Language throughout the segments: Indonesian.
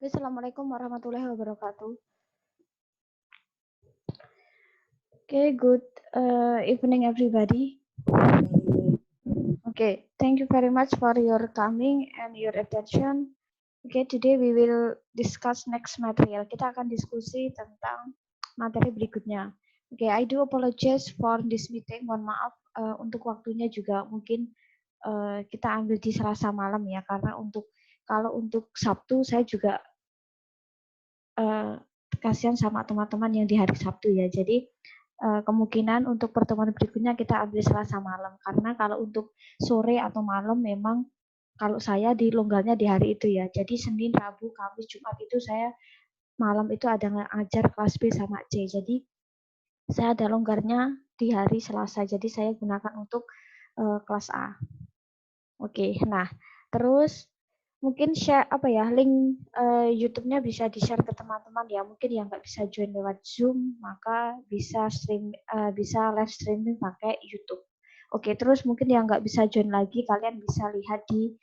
Assalamualaikum warahmatullahi wabarakatuh. Okay, good evening, everybody. Okay, thank you very much for your coming and your attention. Okay, today we will discuss next material. Kita akan diskusi tentang materi berikutnya. Okay, I do apologize for this meeting. Mohon maaf untuk waktunya juga mungkin kita ambil di Selasa malam ya, karena kalau untuk Sabtu saya juga kasihan sama teman-teman yang di hari Sabtu ya. Jadi kemungkinan untuk pertemuan berikutnya kita ambil Selasa malam, karena kalau untuk sore atau malam memang kalau saya di longgarnya di hari itu ya. Jadi Senin, Rabu, Kamis, Jumat itu saya malam itu ada ngajar kelas B sama C. Jadi saya ada longgarnya di hari Selasa. Jadi saya gunakan untuk kelas A. Oke, nah terus mungkin share link YouTube-nya bisa di-share ke teman-teman ya. Mungkin yang nggak bisa join lewat Zoom, maka bisa live streaming pakai YouTube. Oke, terus mungkin yang nggak bisa join lagi, kalian bisa lihat di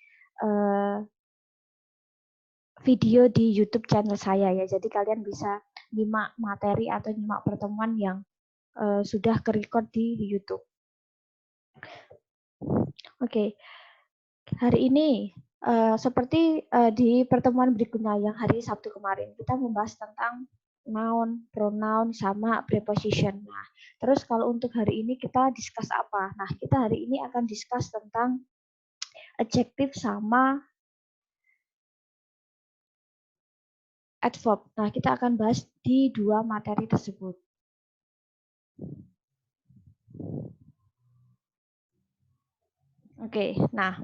video di YouTube channel saya ya. Jadi kalian bisa nyimak materi atau nyimak pertemuan yang sudah ke-record di YouTube. Oke, hari ini seperti di pertemuan berikutnya yang hari Sabtu kemarin, kita membahas tentang noun, pronoun, sama preposition. Nah, terus kalau untuk hari ini kita discuss apa? Nah, kita hari ini akan discuss tentang adjective sama adverb. Nah, kita akan bahas di dua materi tersebut. Oke, nah.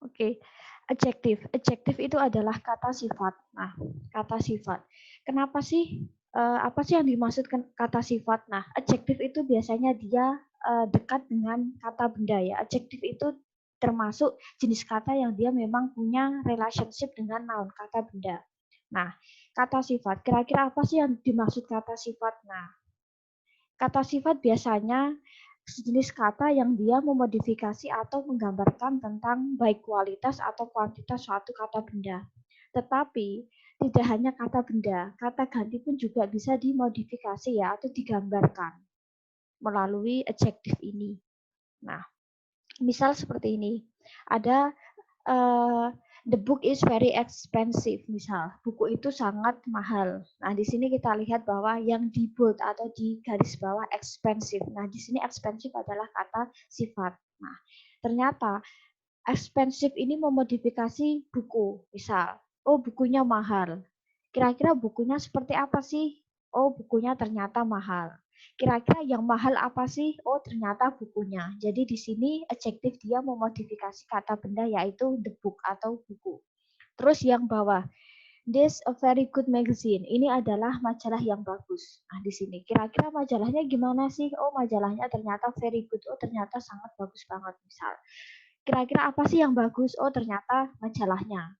Oke, adjektif. Adjektif itu adalah kata sifat. Nah, kata sifat. Kenapa sih? Apa sih yang dimaksudkan kata sifat? Nah, adjektif itu biasanya dia dekat dengan kata benda ya. Adjektif itu termasuk jenis kata yang dia memang punya relationship dengan noun, kata benda. Nah, kata sifat. Kira-kira apa sih yang dimaksud kata sifat? Nah, kata sifat biasanya sejenis kata yang dia memodifikasi atau menggambarkan tentang baik kualitas atau kuantitas suatu kata benda. Tetapi tidak hanya kata benda, kata ganti pun juga bisa dimodifikasi ya atau digambarkan melalui adjektif ini. Nah, misal seperti ini. Ada the book is very expensive, misal buku itu sangat mahal. Nah, di sini kita lihat bahwa yang di bold atau di garis bawah expensive. Nah, di sini expensive adalah kata sifat. Nah, ternyata expensive ini memodifikasi buku, misal, oh bukunya mahal. Kira-kira bukunya seperti apa sih? Oh, bukunya ternyata mahal. Kira-kira yang mahal apa sih? Oh, ternyata bukunya. Jadi di sini adjektif dia memodifikasi kata benda yaitu the book atau buku. Terus yang bawah, this a very good magazine. Ini adalah majalah yang bagus. Nah, di sini kira-kira majalahnya gimana sih? Oh, majalahnya ternyata very good. Oh, ternyata sangat bagus banget misal. Kira-kira apa sih yang bagus? Oh, ternyata majalahnya.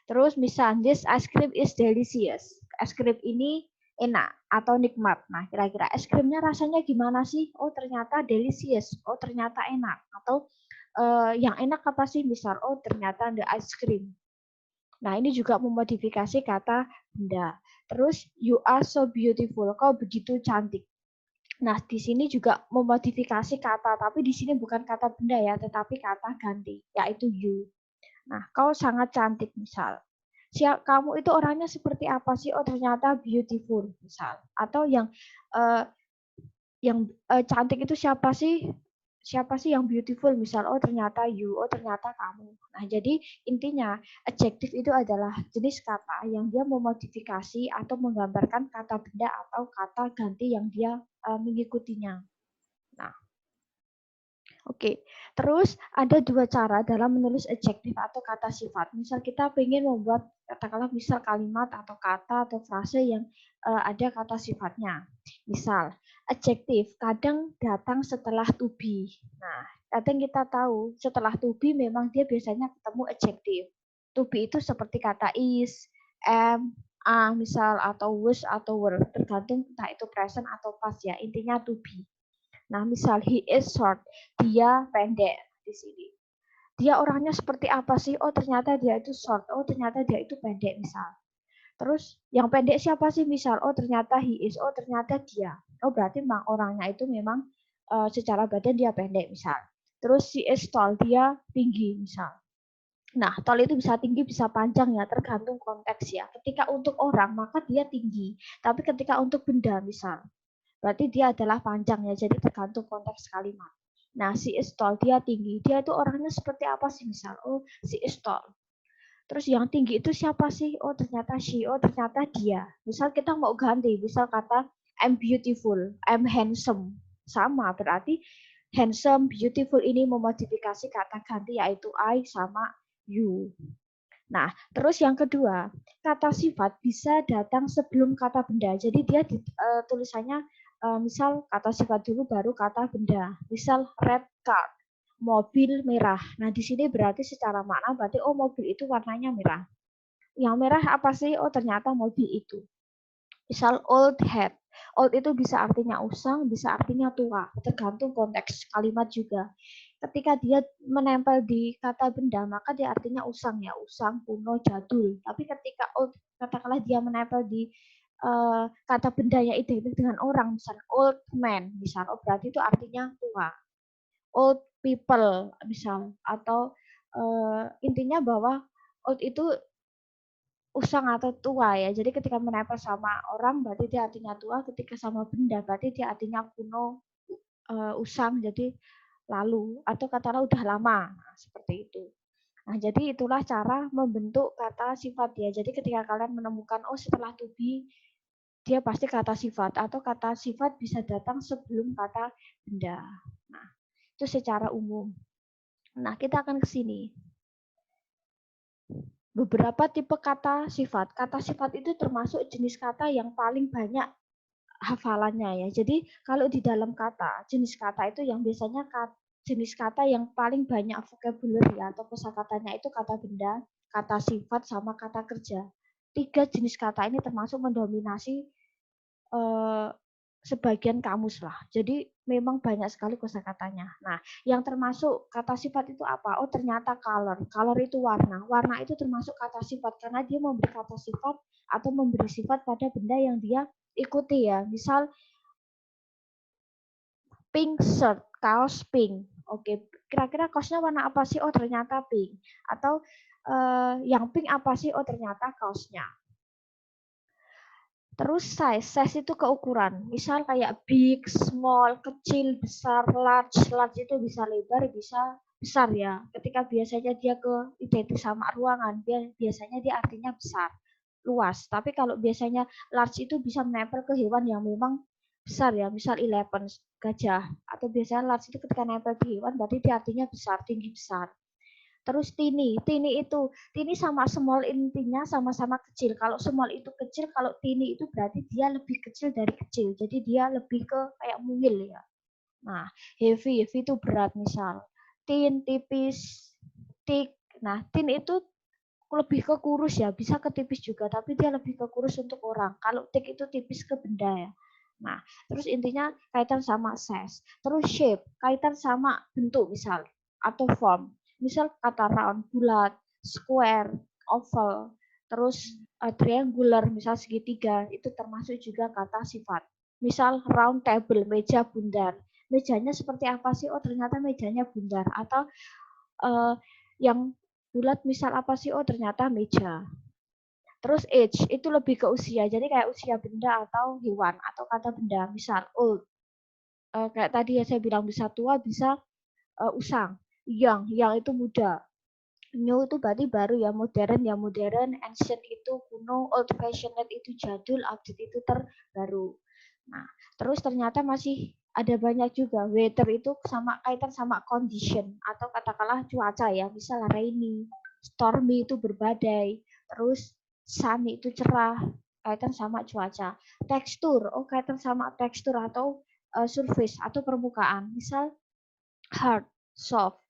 Terus misal, this ice cream is delicious. Es krim ini enak atau nikmat. Nah, kira-kira es krimnya rasanya gimana sih? Oh, ternyata delicious. Oh, ternyata enak. Atau yang enak apa sih? Misal, oh ternyata the ice cream. Nah, ini juga memodifikasi kata benda. Terus, you are so beautiful. Kau begitu cantik. Nah, di sini juga memodifikasi kata, tapi di sini bukan kata benda ya, tetapi kata ganti, yaitu you. Nah, kau sangat cantik misal. Kamu itu orangnya seperti apa sih? Oh, ternyata beautiful misal. Atau yang cantik itu siapa sih? Siapa sih yang beautiful misal? Oh, ternyata you. Oh, ternyata kamu. Nah, jadi intinya adjektif itu adalah jenis kata yang dia memodifikasi atau menggambarkan kata benda atau kata ganti yang dia mengikutinya. Nah, oke, terus ada dua cara dalam menulis adjektif atau kata sifat. Misal kita ingin membuat katakanlah misal kalimat atau kata atau frase yang ada kata sifatnya. Misal, adjektif kadang datang setelah to be. Nah, kadang kita tahu setelah to be memang dia biasanya ketemu adjektif. To be itu seperti kata is, am, are, misal atau was atau were, tergantung entah itu present atau past ya. Intinya to be. Nah, misal he is short, dia pendek di sini. dia orangnya seperti apa sih? Oh, ternyata dia itu short. Oh, ternyata dia itu pendek misal. Terus yang pendek siapa sih misal? Oh, ternyata he is. Oh, ternyata dia. Oh, berarti memang orangnya itu memang secara badan dia pendek misal. Terus she is tall, dia tinggi misal. Nah, tall itu bisa tinggi, bisa panjang ya, tergantung konteks ya. Ketika untuk orang, maka dia tinggi. Tapi ketika untuk benda misal, berarti dia adalah panjang ya, jadi tergantung konteks kalimat. Nah, she is tall, dia tinggi. Dia itu orangnya seperti apa sih misal? Oh, she is tall. Terus yang tinggi itu siapa sih? Oh, ternyata she. Oh, ternyata dia. Misal kita mau ganti, misal kata I'm beautiful, I'm handsome. Sama, berarti handsome, beautiful ini memodifikasi kata ganti yaitu I sama you. Nah, terus yang kedua, kata sifat bisa datang sebelum kata benda. Jadi dia tulisannya misal kata sifat dulu baru kata benda. Misal red car, mobil merah. Nah, di sini berarti secara makna berarti oh mobil itu warnanya merah. Yang merah apa sih? Oh, ternyata mobil itu. Misal old hat. Old itu bisa artinya usang, bisa artinya tua, tergantung konteks kalimat juga. Ketika dia menempel di kata benda, maka dia artinya usang ya, usang, kuno, jadul. Tapi ketika old, katakanlah dia menempel di kata benda yang identik dengan orang, misal old man, misal, oh berarti itu artinya tua. Old people, misal, atau intinya bahwa old itu usang atau tua ya. Jadi ketika menempel sama orang berarti dia artinya tua, ketika sama benda berarti dia artinya kuno, usang, jadi lalu atau katakanlah udah lama. Nah, seperti itu. Nah, jadi itulah cara membentuk kata sifat ya. Jadi ketika kalian menemukan oh setelah to be dia pasti kata sifat atau kata sifat bisa datang sebelum kata benda. Nah, itu secara umum. Nah, kita akan ke sini. Beberapa tipe kata sifat. Kata sifat itu termasuk jenis kata yang paling banyak hafalannya ya. Jadi kalau di dalam kata, jenis kata itu yang biasanya jenis kata yang paling banyak vocabulary atau kosakatanya itu kata benda, kata sifat, sama kata kerja. Tiga jenis kata ini termasuk mendominasi eh, sebagian kamus lah. Jadi memang banyak sekali kosakatanya. Nah, yang termasuk kata sifat itu apa? Oh, ternyata color. Color itu warna. Warna itu termasuk kata sifat karena dia memberi kata sifat atau memberi sifat pada benda yang dia ikuti ya. Misal pink shirt, kaos pink. Oke, kira-kira kaosnya warna apa sih? Oh, ternyata pink. Atau yang pink apa sih? Oh, ternyata kaosnya. Terus size itu keukuran. Misal kayak big, small, kecil, besar, large. Large itu bisa lebar, bisa besar ya. Ketika biasanya dia ke identik sama ruangan, biasanya dia artinya besar, luas. Tapi kalau biasanya large itu bisa menempel ke hewan yang memang besar ya. Misal elephant, gajah. Atau biasanya large itu ketika nempel di hewan berarti dia artinya besar, tinggi besar. Terus tini sama small intinya sama-sama kecil. Kalau small itu kecil, kalau tini itu berarti dia lebih kecil dari kecil. Jadi dia lebih ke kayak mungil ya. Nah, heavy itu berat misal. Thin, tipis, thick. Nah, thin itu lebih ke kurus ya, bisa ke tipis juga, tapi dia lebih ke kurus untuk orang. Kalau thick itu tipis ke benda ya. Nah, terus intinya kaitan sama size. Terus shape, kaitan sama bentuk misal atau form. Misal kata round, bulat, square, oval, terus triangular, misal segitiga, itu termasuk juga kata sifat. Misal round table, meja bundar. Mejanya seperti apa sih? Oh, ternyata mejanya bundar. Atau yang bulat misal apa sih? Oh, ternyata meja. Terus age itu lebih ke usia. Jadi kayak usia benda atau hewan atau kata benda. Misal old. Kayak tadi ya saya bilang bisa tua, bisa usang. Yang itu muda. New itu berarti baru ya, modern, ancient itu kuno, old fashioned itu jadul, update itu terbaru. Nah, terus ternyata masih ada banyak juga. Weather itu sama kaitan sama condition atau katakanlah cuaca ya, misal rainy, stormy itu berbadai, terus sunny itu cerah, kaitan sama cuaca. Tekstur, oh kaitan sama tekstur atau surface atau permukaan. Misal hard, soft,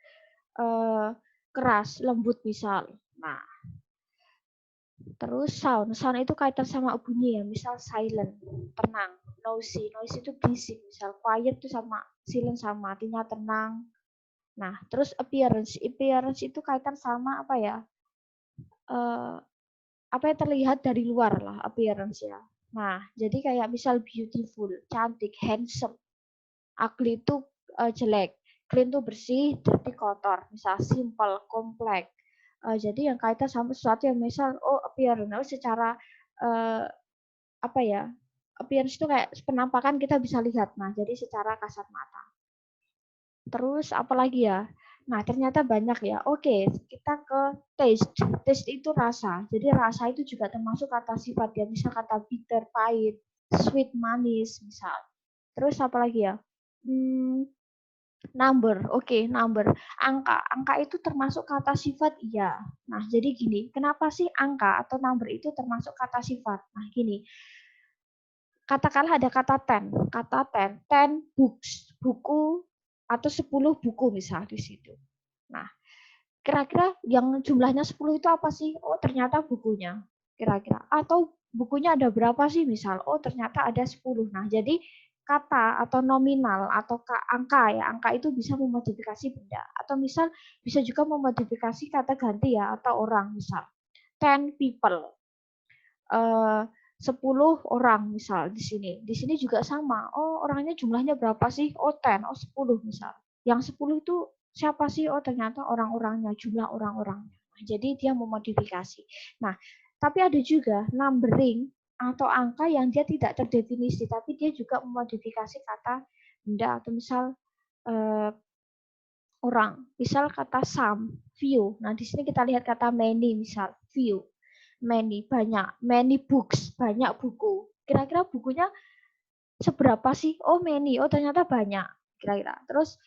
keras, lembut misal. Nah, terus sound itu kaitan sama bunyi ya, misal silent, tenang, noisy itu bising, misal quiet itu sama silent sama artinya tenang, Nah, terus appearance. Appearance itu kaitan sama apa ya? Apa yang terlihat dari luar lah, appearance ya. Nah, jadi kayak misal beautiful, cantik, handsome. Ugly itu jelek. Clean itu bersih, dirty kotor. Misal simple, kompleks. Jadi yang kaitan sama sesuatu yang misal, appearance secara apa ya? Appearance itu kayak penampakan kita bisa lihat. Nah, jadi secara kasat mata. Terus apalagi ya? Nah, ternyata banyak ya. Oke, kita ke taste. Taste itu rasa. Jadi rasa itu juga termasuk kata sifat ya. Misal kata bitter, pahit, sweet, manis, misal. Terus apalagi ya? Number. Oke, number. Angka. Angka itu termasuk kata sifat, iya. Nah, jadi gini, kenapa sih angka atau number itu termasuk kata sifat? Nah, gini. Katakanlah ada kata 10. Kata 10. 10 books. Buku atau 10 buku misal di situ. Nah, kira-kira yang jumlahnya 10 itu apa sih? Oh, ternyata bukunya. Kira-kira. Atau bukunya ada berapa sih misal? Oh, ternyata ada 10. Nah, jadi kata atau nominal atau angka ya. Angka itu bisa memodifikasi benda. Atau misal bisa juga memodifikasi kata ganti ya atau orang misal. 10 people. 10 orang misal di sini. Di sini juga sama. Oh, orangnya jumlahnya berapa sih? Oh, 10. Oh, 10 misal. Yang 10 itu siapa sih? Oh, ternyata orang-orangnya, jumlah orang-orangnya. Nah, jadi dia memodifikasi. Nah, tapi ada juga numbering atau angka yang dia tidak terdefinisi, tapi dia juga memodifikasi kata benda atau misal orang. Misal kata some, few. Nah, di sini kita lihat kata many misal, few. Many, banyak. Many books, banyak buku. Kira-kira bukunya seberapa sih? Oh, many. Oh, ternyata banyak. Kira-kira. Terus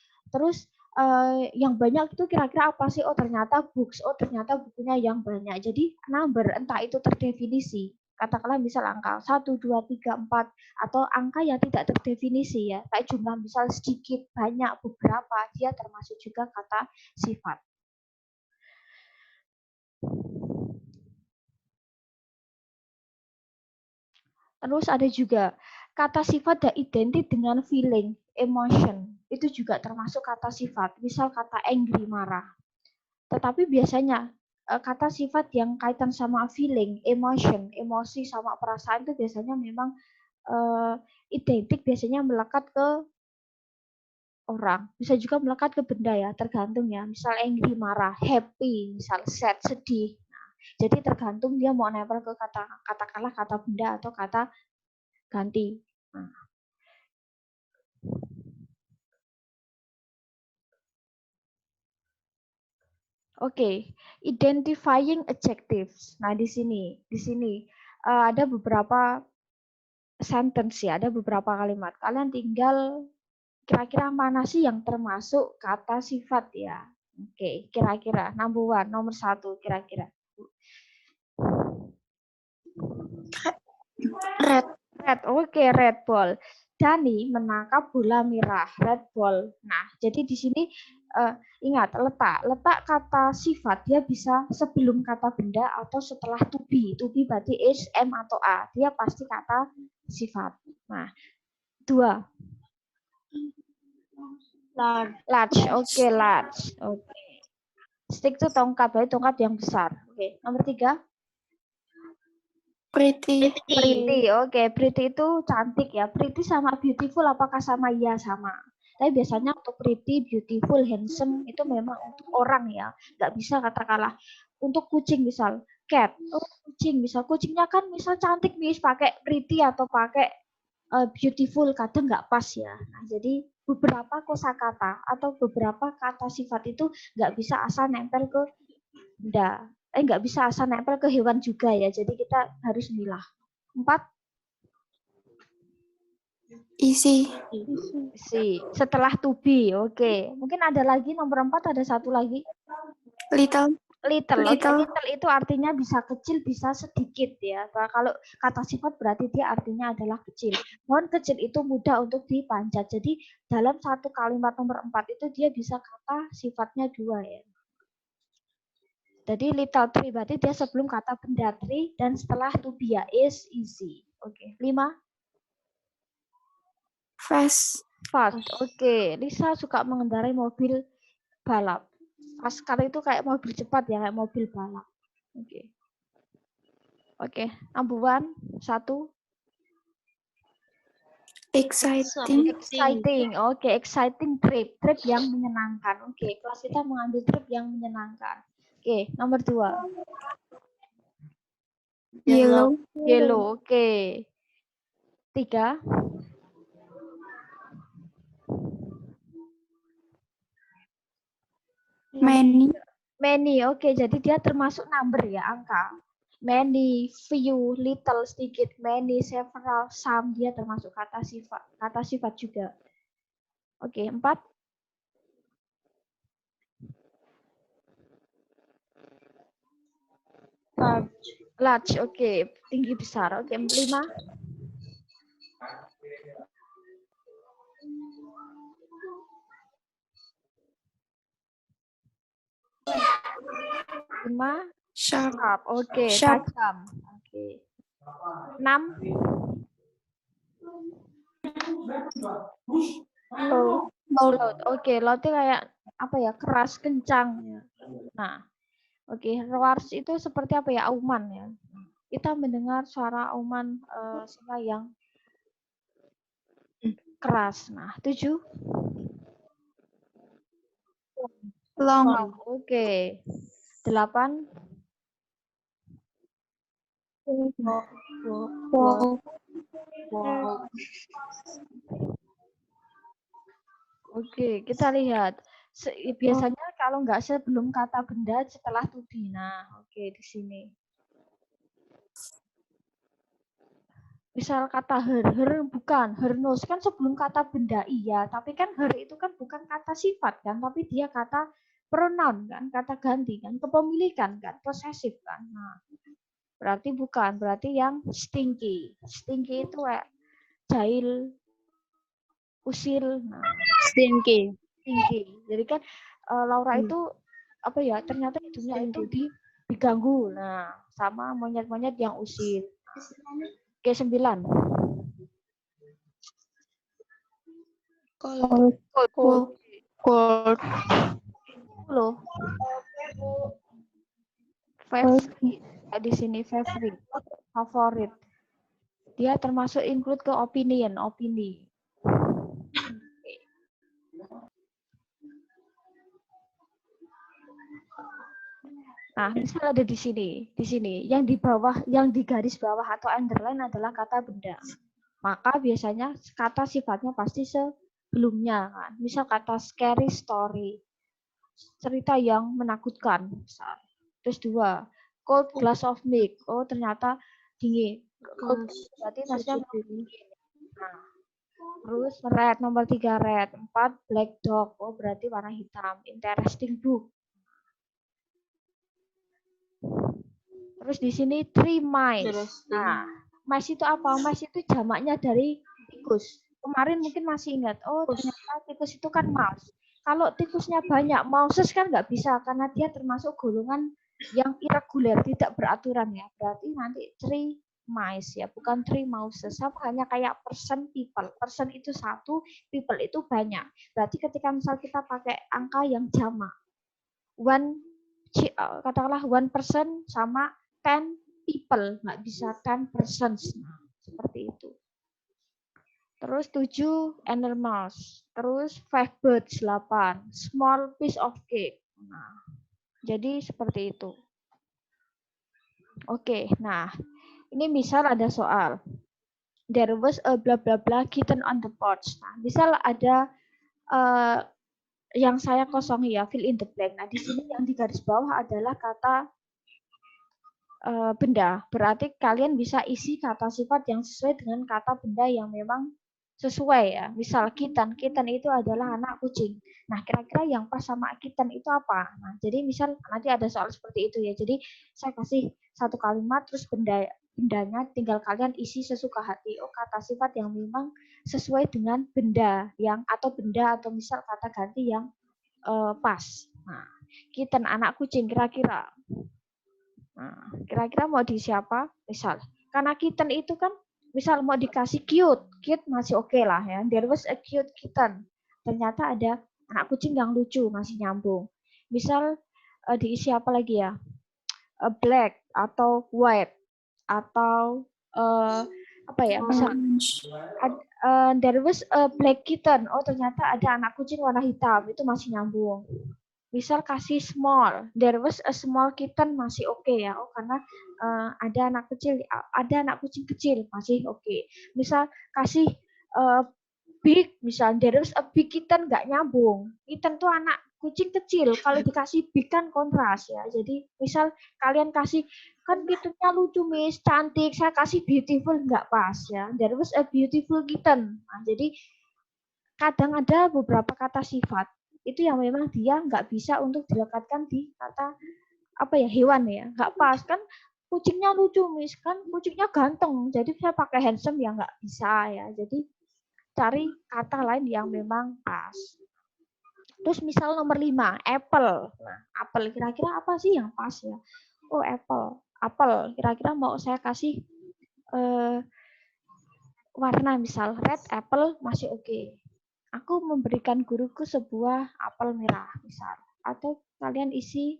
yang banyak itu kira-kira apa sih? Oh, ternyata books. Oh, ternyata bukunya yang banyak. Jadi number, entah itu terdefinisi. Katakanlah misal angka 1, 2, 3, 4. Atau angka yang tidak terdefinisi ya. Kayak jumlah misal sedikit, banyak, beberapa. Dia termasuk juga kata sifat. Terus ada juga kata sifat yang identik dengan feeling, emotion. Itu juga termasuk kata sifat. Misal kata angry, marah. Tetapi biasanya kata sifat yang kaitan sama feeling, emotion, emosi sama perasaan itu biasanya memang identik, biasanya melekat ke orang. Bisa juga melekat ke benda ya, tergantung ya. Misal angry, marah, happy, misal sad, sedih. Nah, jadi tergantung dia mau nempel ke katakanlah kata benda atau kata ganti. Nah. Oke, identifying adjectives. Nah, di sini ada beberapa sentence ya, ada beberapa kalimat. Kalian tinggal kira-kira mana sih yang termasuk kata sifat ya? Oke, kira-kira number one, nomor 1 kira-kira. Red. Red, oke, red ball. Dani menangkap bola merah, red ball. Nah, jadi di sini ingat letak kata sifat dia bisa sebelum kata benda atau setelah to be. To be berarti is, am atau a. Dia pasti kata sifat. Nah, 2. Large, oke, large. Oke. Stick itu tongkat, berarti tongkat yang besar. Oke, nomor 3. Pretty. Pretty, oke. Pretty itu cantik ya. Pretty sama beautiful apakah sama? Iya, sama. Tapi biasanya untuk pretty, beautiful, handsome itu memang untuk orang ya. Nggak bisa katakanlah untuk kucing misal. Cat, oh kucing misal. Kucingnya kan misal cantik nih, pakai pretty atau pakai beautiful kadang nggak pas ya. Nah, jadi beberapa kosakata atau beberapa kata sifat itu nggak bisa asal nempel ke benda. Nggak bisa asal nempel ke hewan juga ya. Jadi kita harus milah. 4. Easy. Setelah to be, oke. Mungkin ada lagi nomor 4, ada satu lagi. Little. Little, oke. Little itu artinya bisa kecil, bisa sedikit ya. Kalau kata sifat berarti dia artinya adalah kecil. Mohon kecil itu mudah untuk dipanjat. Jadi dalam satu kalimat nomor 4 itu dia bisa kata sifatnya 2 ya. Jadi little tree berarti dia sebelum kata benda tree dan setelah to be ya is, easy. Oke. 5. Fast. Fast. Oke. Lisa suka mengendarai mobil balap. Fast car itu kayak mobil cepat ya, kayak mobil balap. Oke. Oke, number one, 1. Exciting. Exciting. Oke, exciting trip. Trip yang menyenangkan. Oke, kelas kita mengambil trip yang menyenangkan. Oke, nomor 2. Yellow. Yellow. Oke. 3. Many. Many. Oke, jadi dia termasuk number ya, angka. Many, few, little, sedikit, many, several, some, dia termasuk kata sifat juga. Oke, 4. Large, oke, tinggi besar. Oke, 5. Sharp, oke, tajam. Oke. 6. Loud. Oke, loud itu kayak apa ya? Keras, kencang ya. Nah, oke, roars itu seperti apa ya? Auman ya. Kita mendengar suara auman sungai yang keras. Nah, 7. Long. Oke. 8. Oke, kita lihat. Biasanya kalau nggak sebelum kata benda, setelah to be. Nah, oke, di sini. Misal kata her bukan, her knows kan sebelum kata benda iya, tapi kan her itu kan bukan kata sifat kan, tapi dia kata pronoun kan, kata ganti kan, kepemilikan kan, posesif kan. Nah, berarti bukan, berarti yang stinky. Stinky itu kayak jahil, usil. Nah, Stinky. Jadi kan Laura itu apa ya? Ternyata hidupnya itu diganggu. Nah, sama monyet-monyet yang usil. Oke, 9. Cold. Loh. Favorite. Di sini favorite. Favorit. Dia termasuk include ke opinion, opini. Nah, misal ada di sini, yang di bawah, yang di garis bawah atau underline adalah kata benda. Maka biasanya kata sifatnya pasti sebelumnya kan. Misal kata scary story, cerita yang menakutkan. Misal. Terus 2, cold glass of milk. Oh, ternyata dingin. Cold berarti maksudnya dingin. Nah, terus red, nomor 3 red. 4 black dog. Oh, berarti warna hitam. Interesting book. Terus di sini 3 mice. Nah, mice itu apa? Mice itu jamaknya dari tikus. Kemarin mungkin masih ingat. Oh, ternyata tikus itu kan mouse. Kalau tikusnya banyak, mouses kan nggak bisa karena dia termasuk golongan yang irregular, tidak beraturan ya. Berarti nanti 3 mice ya, bukan 3 mouses. Sama hanya kayak person, people. Person itu 1, people itu banyak. Berarti ketika misal kita pakai angka yang jamak, katakanlah 1 person sama 10 people, nggak bisa 10 persons. Nah, seperti itu. Terus 7 animals. Terus 5 birds 8. Small piece of cake. Nah, jadi seperti itu. Oke, nah ini misal ada soal. There was a blah blah blah kitten on the porch. Nah, misal ada yang saya kosongi ya, fill in the blank. Nah, di sini yang di garis bawah adalah kata benda. Berarti kalian bisa isi kata sifat yang sesuai dengan kata benda yang memang sesuai ya. Misal kitten, kitten itu adalah anak kucing. Nah, kira-kira yang pas sama kitten itu apa? Nah, jadi misal nanti ada soal seperti itu ya. Jadi saya kasih satu kalimat terus bendanya tinggal kalian isi sesuka hati. Oh, kata sifat yang memang sesuai dengan benda yang atau benda atau misal kata ganti yang pas. Nah, kitten anak kucing kira-kira. Nah, kira-kira mau di siapa? Misal, karena kitten itu kan, misal mau dikasih cute masih oke lah ya. There was a cute kitten. Ternyata ada Anak kucing yang lucu masih nyambung. Misal diisi apa lagi ya? Black atau white atau apa ya? Misal there was a black kitten. Oh, ternyata ada anak kucing warna hitam. Itu masih nyambung. Misal kasih small, there was a small kitten masih oke ya. Oh, karena ada anak kucing kecil masih oke. Misal kasih big, misal there was a big kitten nggak nyambung. Kitten tuh anak kucing kecil. Kalau dikasih big kan kontras ya. Jadi misal kalian kasih kan kittennya lucu Miss, cantik. Saya kasih beautiful nggak pas ya. There was a beautiful kitten. Nah, jadi kadang ada beberapa kata sifat itu yang memang dia nggak bisa untuk dilekatkan di kata apa ya hewan ya, nggak pas kan. Kucingnya lucu Miss, kan kucingnya ganteng, jadi saya pakai handsome ya nggak bisa ya. Jadi cari kata lain yang memang pas. Terus misal nomor 5, apple. Nah, apple kira-kira apa sih yang pas ya? Oh, apple kira-kira mau saya kasih warna, misal red apple masih oke. Aku memberikan guruku sebuah apel merah, misal. Atau kalian isi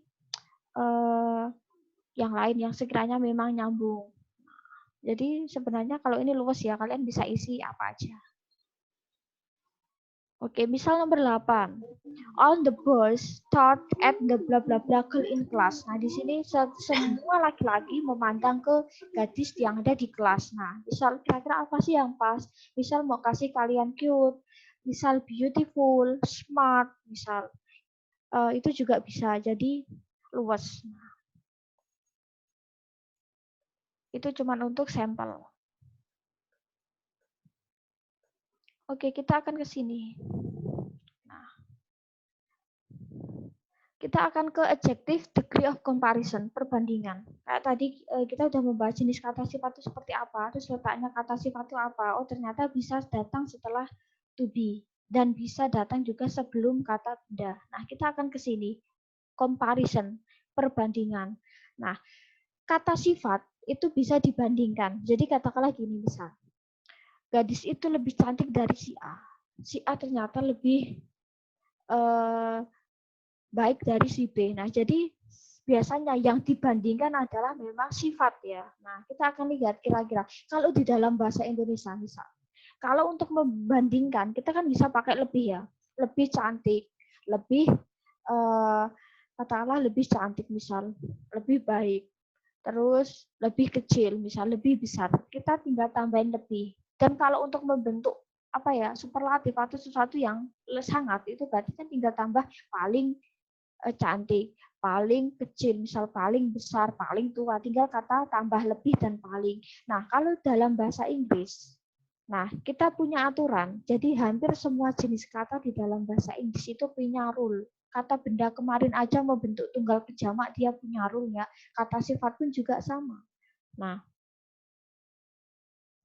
yang lain yang sekiranya memang nyambung. Jadi sebenarnya kalau ini luas ya, kalian bisa isi apa aja. Oke, misal nomor 8. All the boys start at the bla bla bla girl in class. Nah, di sini semua laki-laki memandang ke gadis yang ada di kelas. Nah, misal kira-kira apa sih yang pas? Misal mau kasih kalian cute, misal beautiful, smart, misal itu juga bisa jadi luas. Itu cuma untuk sampel. Oke, kita akan ke sini. Nah, kita akan ke adjective degree of comparison, perbandingan. Kayak tadi kita udah membahas jenis kata sifat itu seperti apa, terus letaknya kata sifat itu apa. Oh, ternyata bisa datang setelah to be dan bisa datang juga sebelum kata benda. Nah, kita akan ke sini. Comparison, perbandingan. Nah, kata sifat itu bisa dibandingkan. Jadi katakanlah gini misal. Gadis itu lebih cantik dari si A. Si A ternyata lebih baik dari si B. Nah, jadi biasanya yang dibandingkan adalah memang sifat ya. Nah, kita akan lihat kira-kira kalau di dalam bahasa Indonesia misal. Kalau untuk membandingkan, kita kan bisa pakai lebih ya. Lebih cantik, lebih katakanlah lebih cantik misal, lebih baik. Terus lebih kecil, misal lebih besar. Kita tinggal tambahin lebih. Dan kalau untuk membentuk apa ya superlatif atau sesuatu yang sangat itu berarti kan tinggal tambah paling cantik, paling kecil, misal paling besar, paling tua, tinggal kata tambah lebih dan paling. Nah, kalau dalam bahasa Inggris, nah kita punya aturan, jadi hampir semua jenis kata di dalam bahasa Inggris itu punya rule. Kata benda kemarin aja membentuk tunggal ke jamak dia punya rule ya. Kata sifat pun juga sama. Nah,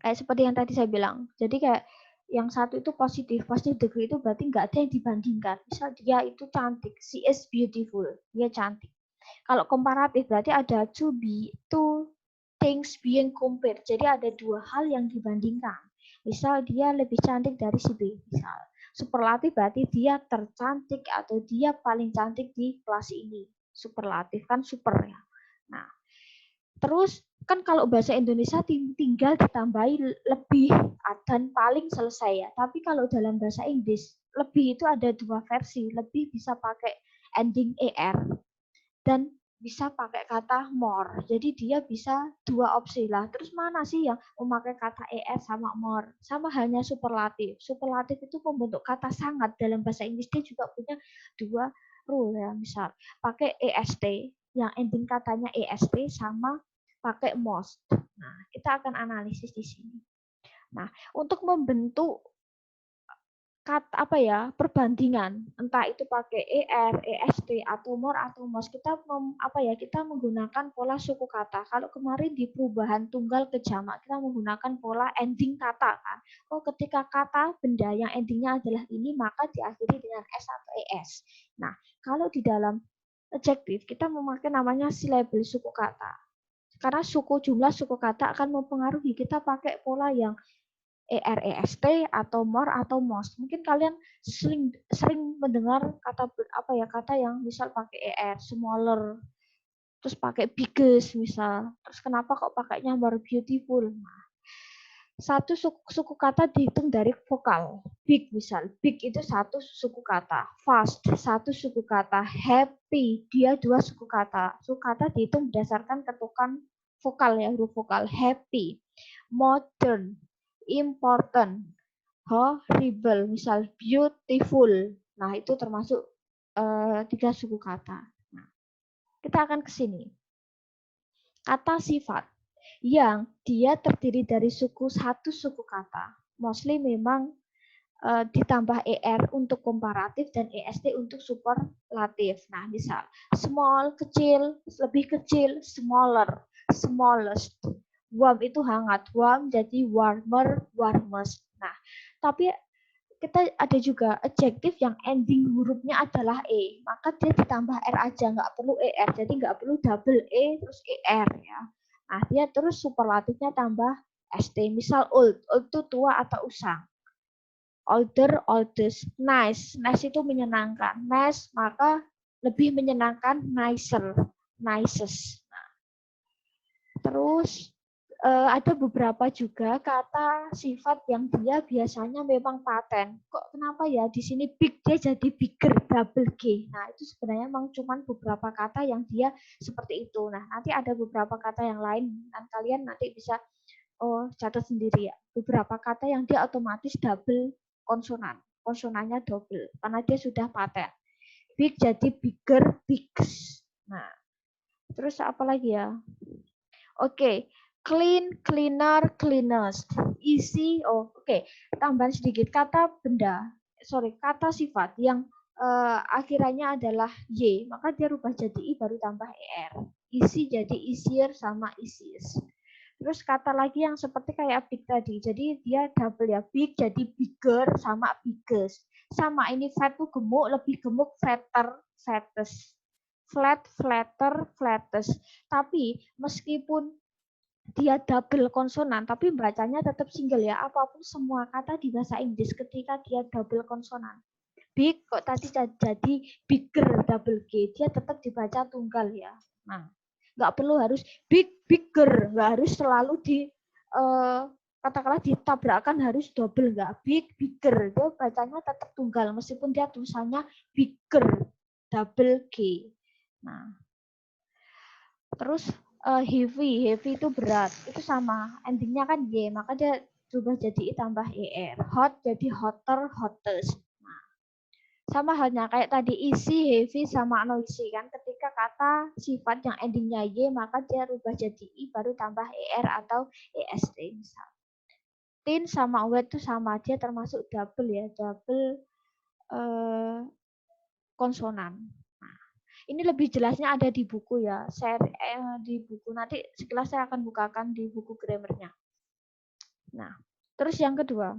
kayak seperti yang tadi saya bilang. Jadi kayak yang satu itu positif degree itu berarti nggak ada yang dibandingkan. Misal dia itu cantik, she is beautiful, dia cantik. Kalau komparatif berarti ada two things being compared. Jadi ada dua hal yang dibandingkan. Misal dia lebih cantik dari si B. Misal superlatif berarti dia tercantik atau dia paling cantik di kelas ini. Superlatif kan super ya. Nah, terus kan kalau bahasa Indonesia tinggal ditambahi lebih dan paling selesai ya. Tapi kalau dalam bahasa Inggris lebih itu ada dua versi. Lebih bisa pakai ending er dan bisa pakai kata more. Jadi dia bisa dua opsi lah. Terus mana sih yang memakai kata er sama more? Sama halnya superlatif. Superlatif itu membentuk kata sangat dalam bahasa Inggris. Dia juga punya dua rule ya. Misal pakai est yang ending katanya est sama pakai most. Nah, kita akan analisis di sini. Nah, untuk membentuk kata apa ya perbandingan entah itu pakai er, est atau more atau most kita kita menggunakan pola suku kata. Kalau kemarin di perubahan tunggal ke jamak kita menggunakan pola ending kata kan. Oh ketika kata benda yang endingnya adalah ini maka diakhiri dengan s atau es. Nah kalau di dalam adjektif kita memakai namanya silabel suku kata. Karena jumlah suku kata akan mempengaruhi kita pakai pola yang EREST atau more atau most. Mungkin kalian sering mendengar kata yang misal pakai ER, smaller, terus pakai biggest misal. Terus kenapa kok pakainya more beautiful? Nah, satu suku kata dihitung dari vokal. Big misal, big itu satu suku kata. Fast satu suku kata. Happy dia dua suku kata. Suku kata dihitung berdasarkan ketukan vokal ya, huruf vokal. Happy, modern, important, horrible, misal beautiful. Nah, itu termasuk 3 suku kata. Nah, kita akan ke sini. Kata sifat yang dia terdiri dari satu suku kata. Mostly memang ditambah ER untuk komparatif dan EST untuk superlatif. Nah, misal small, kecil, lebih kecil, smaller, smallest. Warm itu hangat, warm jadi warmer, warmest. Nah, tapi kita ada juga adjektif yang ending hurufnya adalah E, maka dia ditambah R aja, nggak perlu ER, jadi nggak perlu double E terus ER ya. Nah, dia terus superlatifnya tambah ST, misal old, old itu tua atau usang. Older, oldest, nice, nice itu menyenangkan, nice maka lebih menyenangkan, nicer, nicest. Nah, terus ada beberapa juga kata sifat yang dia biasanya memang paten. Kok kenapa ya di sini big dia jadi bigger, double G. Nah, itu sebenarnya memang cuma beberapa kata yang dia seperti itu. Nah, nanti ada beberapa kata yang lain dan kalian nanti bisa catat sendiri ya. Beberapa kata yang dia otomatis double konsonan. Konsonannya double karena dia sudah paten. Big jadi bigger, bigs. Nah, terus apa lagi ya? Oke, clean, cleaner, cleanest. Easy, tambahan sedikit kata sifat yang akhirannya adalah Y, maka dia rubah jadi I baru tambah ER. Easy jadi easier sama easiest. Terus kata lagi yang seperti kayak big tadi, jadi dia double ya, big jadi bigger sama biggest. Sama ini fat tuh gemuk, lebih gemuk, fatter, fattest. Flat, flatter, flattest. Tapi meskipun dia double konsonan, tapi bacanya tetap single ya. Apapun semua kata di bahasa Inggris ketika dia double konsonan. Big kok tadi jadi bigger double G, dia tetap dibaca tunggal ya. Nah, nggak perlu harus bigger, nggak harus selalu katakanlah ditabrakkan harus double, nggak bigger, dia bacanya tetap tunggal meskipun dia tulisannya bigger double G. Nah, terus heavy itu berat, itu sama endingnya kan Y, maka dia berubah jadi I tambah ER. Hot jadi hotter, hottest. Nah, sama halnya kayak tadi easy, heavy sama noisy kan, ketika kata sifat yang endingnya Y maka dia rubah jadi I baru tambah ER atau EST misal. Thin sama wet itu sama, dia termasuk double ya, double konsonan. Ini lebih jelasnya ada di buku ya. Di buku nanti sekilas saya akan bukakan di buku grammarnya. Nah, terus yang kedua,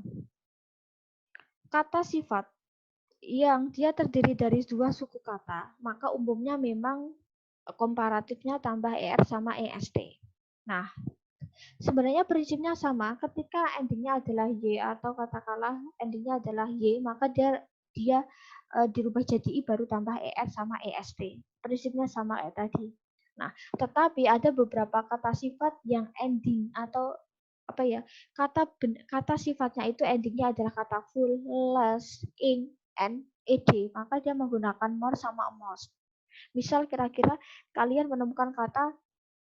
kata sifat yang dia terdiri dari dua suku kata, maka umumnya memang komparatifnya tambah ER sama EST. Nah, sebenarnya prinsipnya sama. Ketika endingnya adalah Y atau katakanlah endingnya adalah Y, maka dia dirubah jadi I baru tambah ER sama EST. Prinsipnya sama kayak tadi. Nah, tetapi ada beberapa kata sifat yang ending atau kata sifatnya itu endingnya adalah kata full, less, ing, and, ed. Maka dia menggunakan more sama most. Misal kira-kira kalian menemukan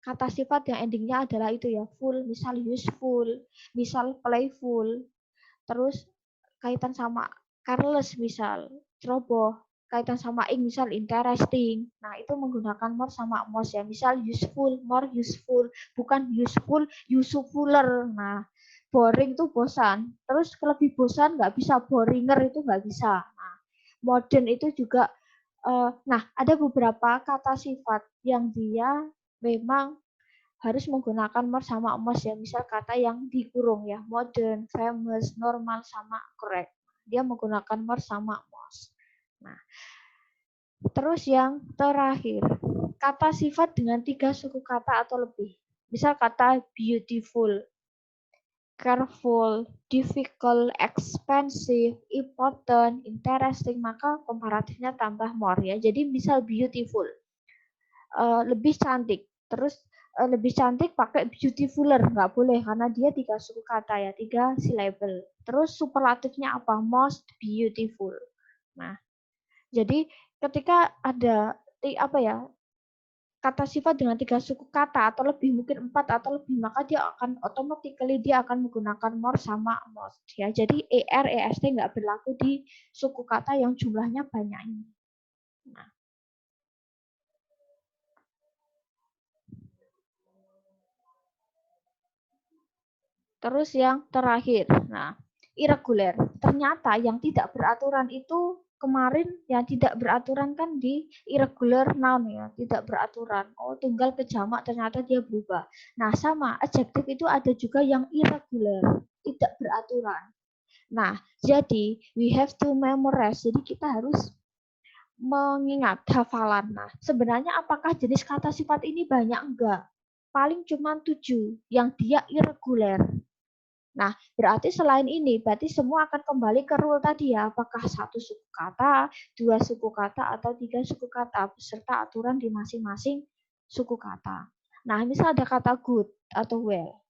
kata sifat yang endingnya adalah itu ya, full, misal useful, misal playful, terus kaitan sama careless misal, ceroboh, kaitan sama ing misal interesting. Nah, itu menggunakan more sama most ya. Misal useful, more useful, bukan useful, usefuler. Nah, boring itu bosan. Terus lebih bosan nggak bisa, boringer itu nggak bisa. Nah, modern itu juga nah, ada beberapa kata sifat yang dia memang harus menggunakan more sama most ya. Misal kata yang dikurung ya, modern, famous, normal, sama correct. Dia menggunakan more sama most. Nah, terus yang terakhir, kata sifat dengan 3 suku kata atau lebih. Misal kata beautiful. careful, difficult, expensive, important, interesting, maka komparatifnya tambah more ya. Jadi misal beautiful, lebih cantik. Terus lebih cantik pakai beautifuler, nggak boleh karena dia 3 suku kata ya, 3 syllable. Terus superlatifnya apa? Most beautiful. Nah, jadi ketika ada apa ya, kata sifat dengan 3 suku kata atau lebih, mungkin 4 atau lebih, maka dia akan automatically dia akan menggunakan more sama most ya. Jadi er, est nggak berlaku di suku kata yang jumlahnya banyak ini. Nah. Terus yang terakhir, nah, irregular. Ternyata yang tidak beraturan itu kemarin yang tidak beraturan kan di irregular noun ya, tidak beraturan. Oh, tunggal ke jamak ternyata dia berubah. Nah, sama adjective itu ada juga yang irregular, tidak beraturan. Nah, jadi we have to memorize. Jadi kita harus mengingat hafalan. Nah, sebenarnya apakah jenis kata sifat ini banyak? Enggak. Paling cuma 7 yang dia irregular. Nah, berarti selain ini, berarti semua akan kembali ke rule tadi ya, apakah 1 suku kata, 2 suku kata, atau 3 suku kata, beserta aturan di masing-masing suku kata. Nah, misal ada kata good atau well,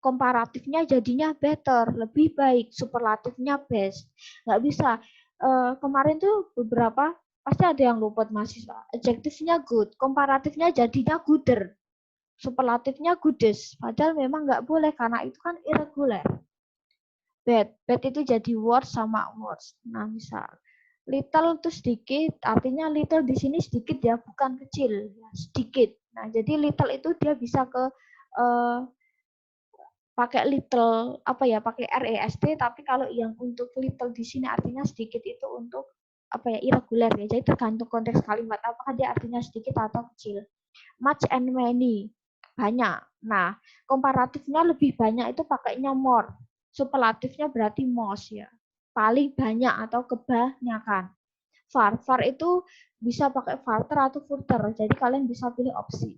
komparatifnya jadinya better, lebih baik, superlatifnya best. Nggak bisa, kemarin tuh beberapa, pasti ada yang luput mahasiswa, adjektifnya good, komparatifnya jadinya gooder, superlatifnya goodest, padahal memang nggak boleh karena itu kan irregular. Bad itu jadi words sama words. Nah, misal little itu sedikit, artinya little di sini sedikit ya, bukan kecil, ya, sedikit. Nah, jadi little itu dia bisa ke pakai little apa ya, pakai rest, tapi kalau yang untuk little di sini artinya sedikit itu untuk apa ya, irregular ya. Jadi tergantung konteks kalimat apakah dia artinya sedikit atau kecil. Much and many, banyak. Nah, komparatifnya lebih banyak itu pakainya more. Superlatifnya berarti most ya. Paling banyak atau kebanyakan. Far itu bisa pakai farther atau further. Jadi kalian bisa pilih opsi.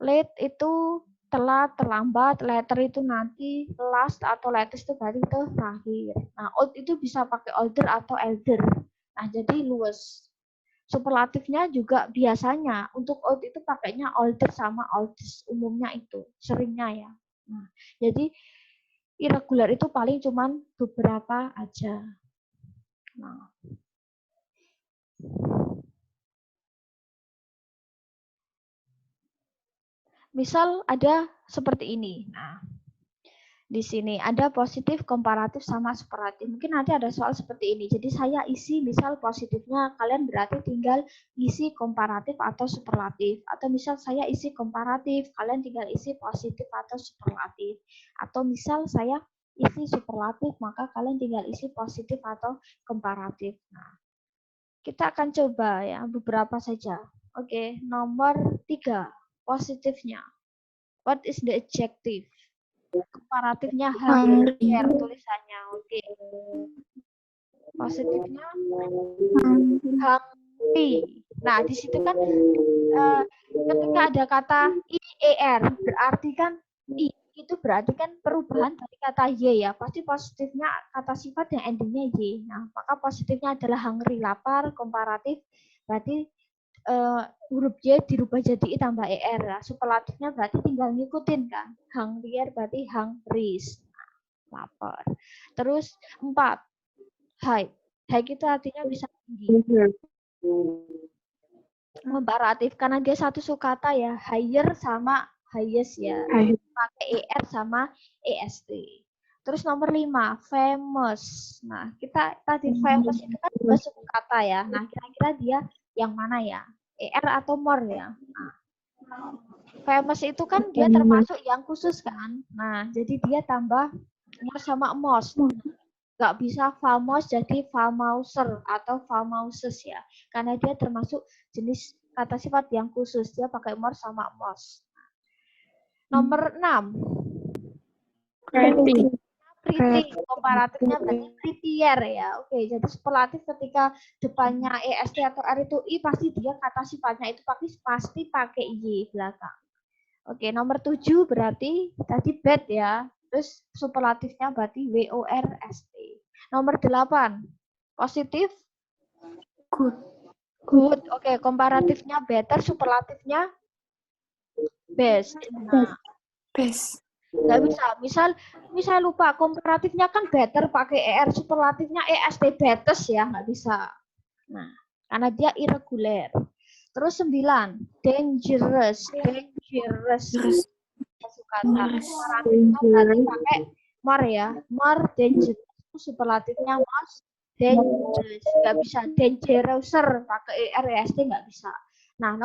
Late itu telat, terlambat, later itu nanti, last atau latest itu berarti terakhir. Nah, old itu bisa pakai older atau elder. Nah, jadi luas. Superlatifnya juga biasanya untuk old itu pakainya older sama oldest, umumnya itu seringnya ya. Nah, jadi irregular itu paling cuman beberapa aja. Nah. Misal ada seperti ini. Nah, di sini ada positif, komparatif, sama superlatif. Mungkin nanti ada soal seperti ini. Jadi saya isi misal positifnya, kalian berarti tinggal isi komparatif atau superlatif. Atau misal saya isi komparatif, kalian tinggal isi positif atau superlatif. Atau misal saya isi superlatif, maka kalian tinggal isi positif atau komparatif. Nah, kita akan coba ya beberapa saja. Oke, nomor 3, positifnya. What is the adjective? Komparatifnya hungry tulisannya. Oke. Positifnya hungry. Nah, di situ kan ketika ada kata IER berarti kan I itu berarti kan perubahan dari kata Y ya. Pasti positifnya kata sifat yang endingnya Y. Nah, maka positifnya adalah hungry, lapar, komparatif berarti huruf Y dirubah jadi I tambah ER. Nah, superlatifnya berarti tinggal ngikutin kan. Hungrier berarti hungries. Nah, lapar. Terus 4, high. High itu artinya bisa tinggi. Komparatif karena dia satu sukata ya, higher sama highest ya. Pakai ER sama EST. Terus nomor 5, famous. Nah, kita tadi famous itu kan dua suku kata ya. Nah, kira-kira dia yang mana ya? ER atau more ya? Nah, famous itu kan dia termasuk yang khusus kan. Nah, jadi dia tambah more sama most. Nggak bisa famous jadi famouser atau famouses ya. Karena dia termasuk jenis kata sifat yang khusus. Dia pakai more sama most. Nomor 6. Pretty. Komparatifnya berarti prettier ya. Oke, jadi superlatif ketika depannya est atau r itu i, pasti dia kata sifatnya itu pasti pakai y belakang. Oke, nomor 7 berarti tadi bad ya. Terus superlatifnya berarti WORST. Nomor 8. Positif. Good. Good. Oke, komparatifnya better, superlatifnya best. Nah, Best. nggak bisa. Misal lupa komparatifnya kan better pakai ER, superlatifnya EST betes ya, nggak bisa. Nah, karena dia irregular. Terus 9, dangerous. Terus Kata komparatifnya berarti pakai more ya, more dangerous. Superlatifnya most dangerous. Nggak bisa dangerouser pakai ER EST nggak bisa. Nah,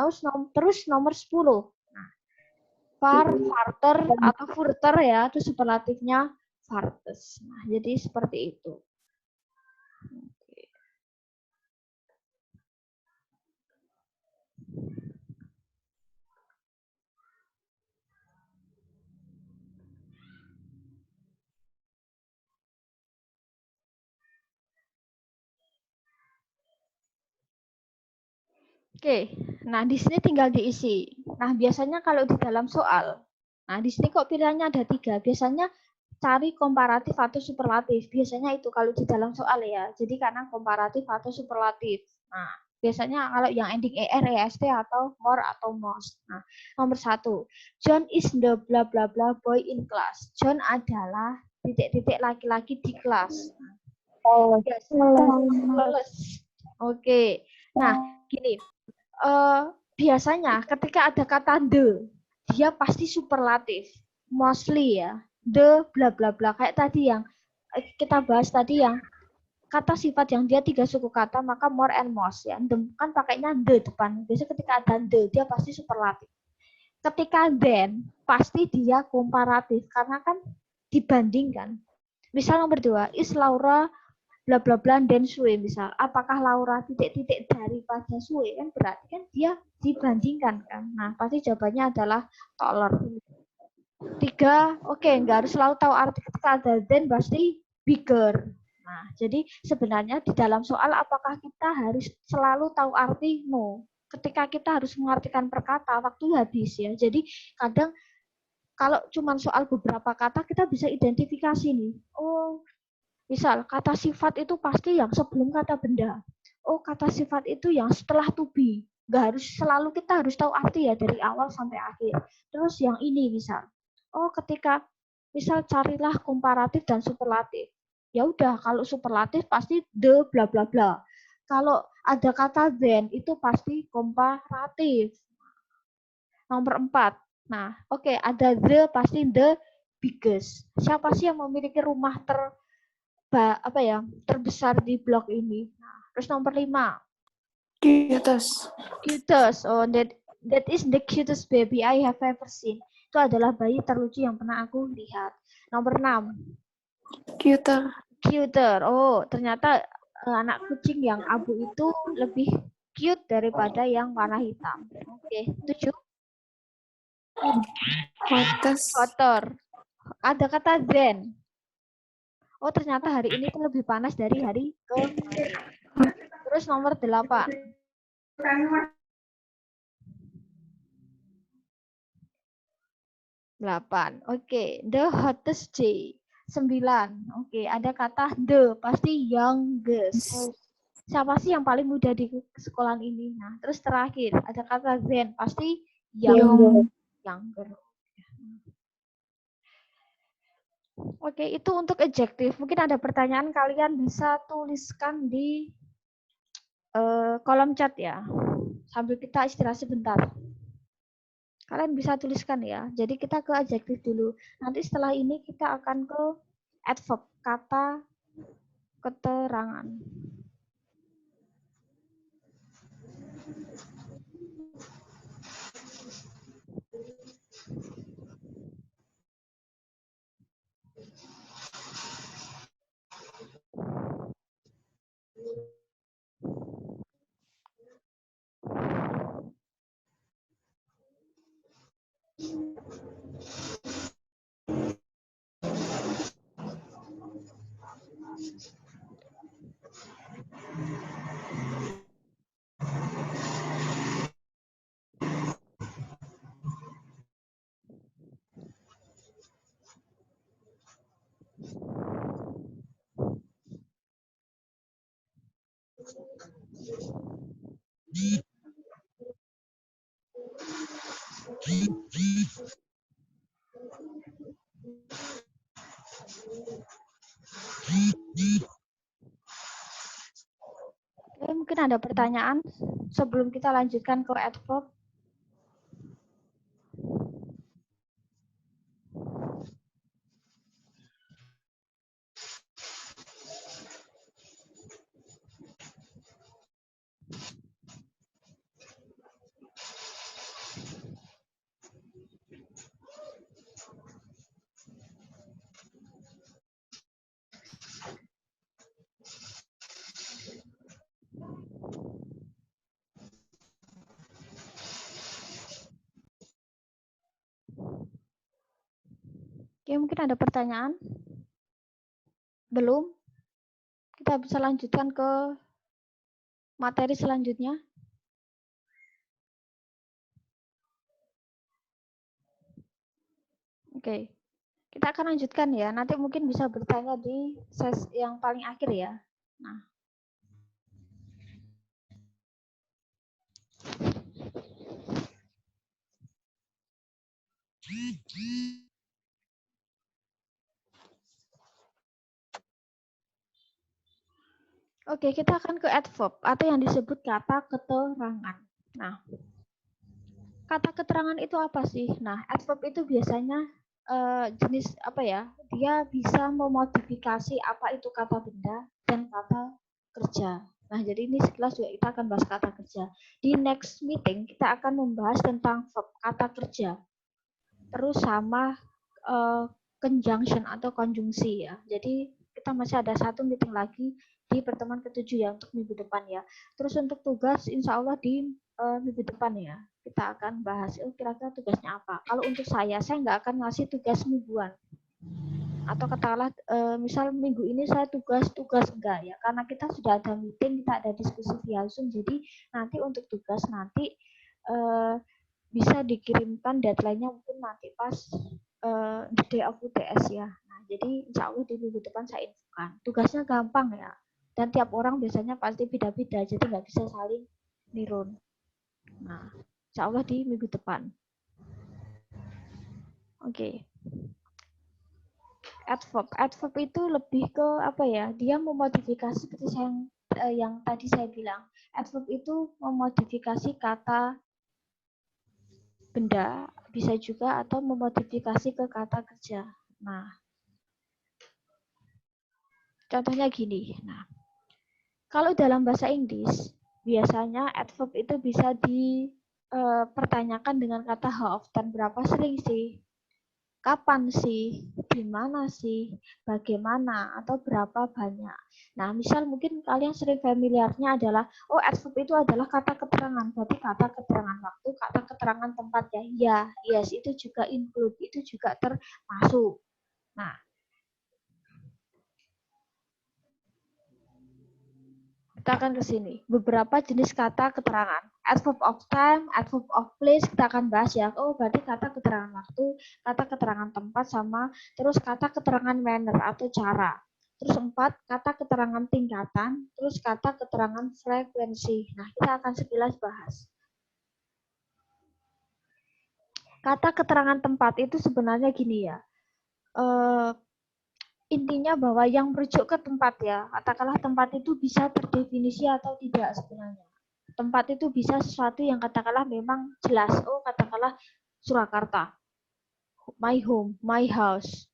terus nomor 10. Farther atau further ya, itu superlatifnya farthest. Nah, jadi seperti itu. Oke, nah di sini tinggal diisi. Nah, biasanya kalau di dalam soal, nah di sini kok pilihannya ada 3. Biasanya cari komparatif atau superlatif. Biasanya itu kalau di dalam soal ya. Jadi karena komparatif atau superlatif. Nah, biasanya kalau yang ending ER, EST atau more atau most. Nah, nomor 1. John is the bla bla bla boy in class. John adalah titik-titik laki-laki di kelas. Yes. Oke. Nah, gini. Biasanya ketika ada kata the, dia pasti superlatif. Mostly ya. The bla bla bla. Kayak tadi yang kita bahas tadi yang kata sifat yang dia 3 suku kata, maka more and most ya. The, kan pakainya the depan. Biasanya ketika ada the, dia pasti superlatif. Ketika then, pasti dia komparatif. Karena kan dibandingkan. Misal nomor 2, is Laura bla bla bla dan Sue misal, apakah Laura titik-titik daripada Sue, kan berarti kan dia dibandingkan kan. Nah, pasti jawabannya adalah taller. 3, oke, nggak harus selalu tahu arti ketika ada then pasti bigger. Nah, jadi sebenarnya di dalam soal apakah kita harus selalu tahu arti? No. Ketika kita harus mengartikan perkata, waktu habis ya. Jadi kadang kalau cuma soal beberapa kata kita bisa identifikasi nih. Oh, misal, kata sifat itu pasti yang sebelum kata benda. Oh, kata sifat itu yang setelah to be. Nggak harus selalu kita harus tahu arti ya dari awal sampai akhir. Terus yang ini misal. Oh, ketika misal carilah komparatif dan superlatif. Ya udah, kalau superlatif pasti the bla bla bla. Kalau ada kata then itu pasti komparatif. Nomor 4. Nah, oke, ada the pasti the biggest. Siapa sih yang memiliki rumah terbesar di blok ini. Nah, terus nomor 5. Cutest. Cutest. Oh, that is the cutest baby I have ever seen. Itu adalah bayi terlucu yang pernah aku lihat. Nomor 6. Cuter. Cuter. Oh, ternyata anak kucing yang abu itu lebih cute daripada yang warna hitam. Oke, 7. Hottest. Kotor. Ada kata then. Oh, ternyata hari ini tuh lebih panas dari hari kemarin. Terus nomor 8. 8. Oke, the hottest day. 9. Oke, ada kata the, pasti youngest. Siapa sih yang paling muda di sekolahan ini? Nah, terus terakhir ada kata then, pasti younger. Oke, itu untuk adjektif. Mungkin ada pertanyaan, kalian bisa tuliskan di kolom chat ya. Sambil kita istirahat sebentar. Kalian bisa tuliskan ya. Jadi kita ke adjektif dulu. Nanti setelah ini kita akan ke adverb, kata keterangan. Oke, mungkin ada pertanyaan sebelum kita lanjutkan ke adverb. Oke, mungkin ada pertanyaan? Belum? Kita bisa lanjutkan ke materi selanjutnya. Oke, kita akan lanjutkan ya. Nanti mungkin bisa bertanya di sesi yang paling akhir ya. Nah, oke, kita akan ke adverb atau yang disebut kata keterangan. Nah, kata keterangan itu apa sih? Nah, adverb itu biasanya jenis apa ya? Dia bisa memodifikasi apa itu kata benda dan kata kerja. Nah, jadi ini sekilas juga kita akan bahas kata kerja. Di next meeting kita akan membahas tentang verb kata kerja. Terus sama conjunction atau konjungsi ya. Jadi kita masih ada satu meeting lagi di pertemuan ke-7 ya untuk minggu depan ya. Terus untuk tugas insya Allah di minggu depan ya. Kita akan bahas kira-kira tugasnya apa. Kalau untuk saya nggak akan ngasih tugas mingguan. Atau katakanlah misal minggu ini saya tugas enggak ya. Karena kita sudah ada meeting, kita ada diskusi via Zoom. Jadi nanti untuk tugas nanti bisa dikirimkan deadline-nya mungkin nanti pas the day of UTS ya. Nah, jadi insya Allah di minggu depan saya infokan. Tugasnya gampang ya. Dan tiap orang biasanya pasti beda-beda, jadi nggak bisa saling nirun. Nah, insya Allah di minggu depan. Oke. Adverb itu lebih ke apa ya? Dia memodifikasi seperti yang tadi saya bilang. Adverb itu memodifikasi kata benda, bisa juga atau memodifikasi ke kata kerja. Nah, contohnya gini. Nah, kalau dalam bahasa Inggris, biasanya adverb itu bisa dipertanyakan dengan kata how often, berapa sering sih, kapan sih, di mana sih, bagaimana, atau berapa banyak. Nah, misal mungkin kalian sering familiarnya adalah, oh adverb itu adalah kata keterangan, berarti kata keterangan waktu, kata keterangan tempat ya. Ya, yes, itu juga include, itu juga termasuk. Nah, kita akan ke sini. Beberapa jenis kata keterangan. Adverb of time, adverb of place, kita akan bahas ya. Oh, berarti kata keterangan waktu, kata keterangan tempat, sama terus kata keterangan manner atau cara. Terus 4, kata keterangan tingkatan, terus kata keterangan frekuensi. Nah, kita akan sekilas bahas. Kata keterangan tempat itu sebenarnya gini ya. Intinya bahwa yang merujuk ke tempat ya, katakanlah tempat itu bisa terdefinisi atau tidak sebenarnya. Tempat itu bisa sesuatu yang katakanlah memang jelas. Oh, katakanlah Surakarta, my home, my house,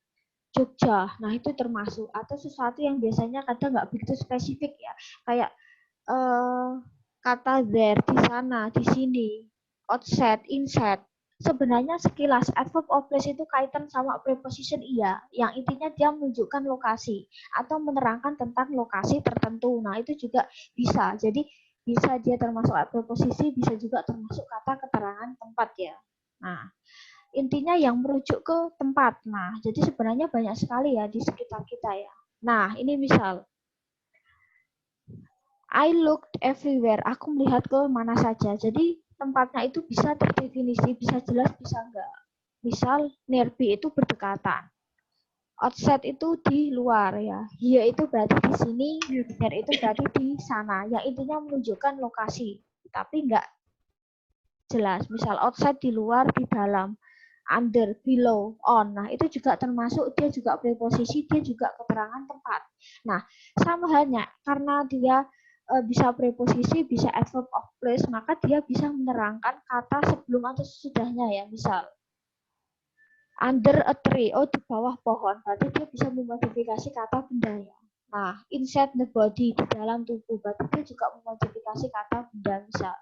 Jogja. Nah, itu termasuk. Atau sesuatu yang biasanya kadang nggak begitu spesifik ya. Kayak kata there, di sana, di sini, outside, inside. Sebenarnya sekilas adverb of place itu kaitan sama preposition iya, yang intinya dia menunjukkan lokasi atau menerangkan tentang lokasi tertentu. Nah, itu juga bisa. Jadi bisa dia termasuk preposisi, bisa juga termasuk kata keterangan tempat ya. Nah, intinya yang merujuk ke tempat. Nah, jadi sebenarnya banyak sekali ya di sekitar kita ya. Nah, ini misal I looked everywhere. Aku melihat ke mana saja. Jadi tempatnya itu bisa terdefinisi, bisa jelas, bisa enggak. Misal nearby itu berdekatan. Outside itu di luar ya. Here itu berarti di sini, there itu berarti di sana. Yang intinya menunjukkan lokasi. tapi nggak jelas. Misal outside di luar, di dalam, under, below, on. Nah, itu juga termasuk dia juga preposisi, dia juga keterangan tempat. Nah, sama halnya karena dia bisa preposisi, bisa adverb of place, maka dia bisa menerangkan kata sebelum atau sesudahnya ya. Misal under a tree, oh di bawah pohon, berarti dia bisa memodifikasi kata benda ya. Nah, inside the body, di dalam tubuh, berarti dia juga memodifikasi kata benda. Misal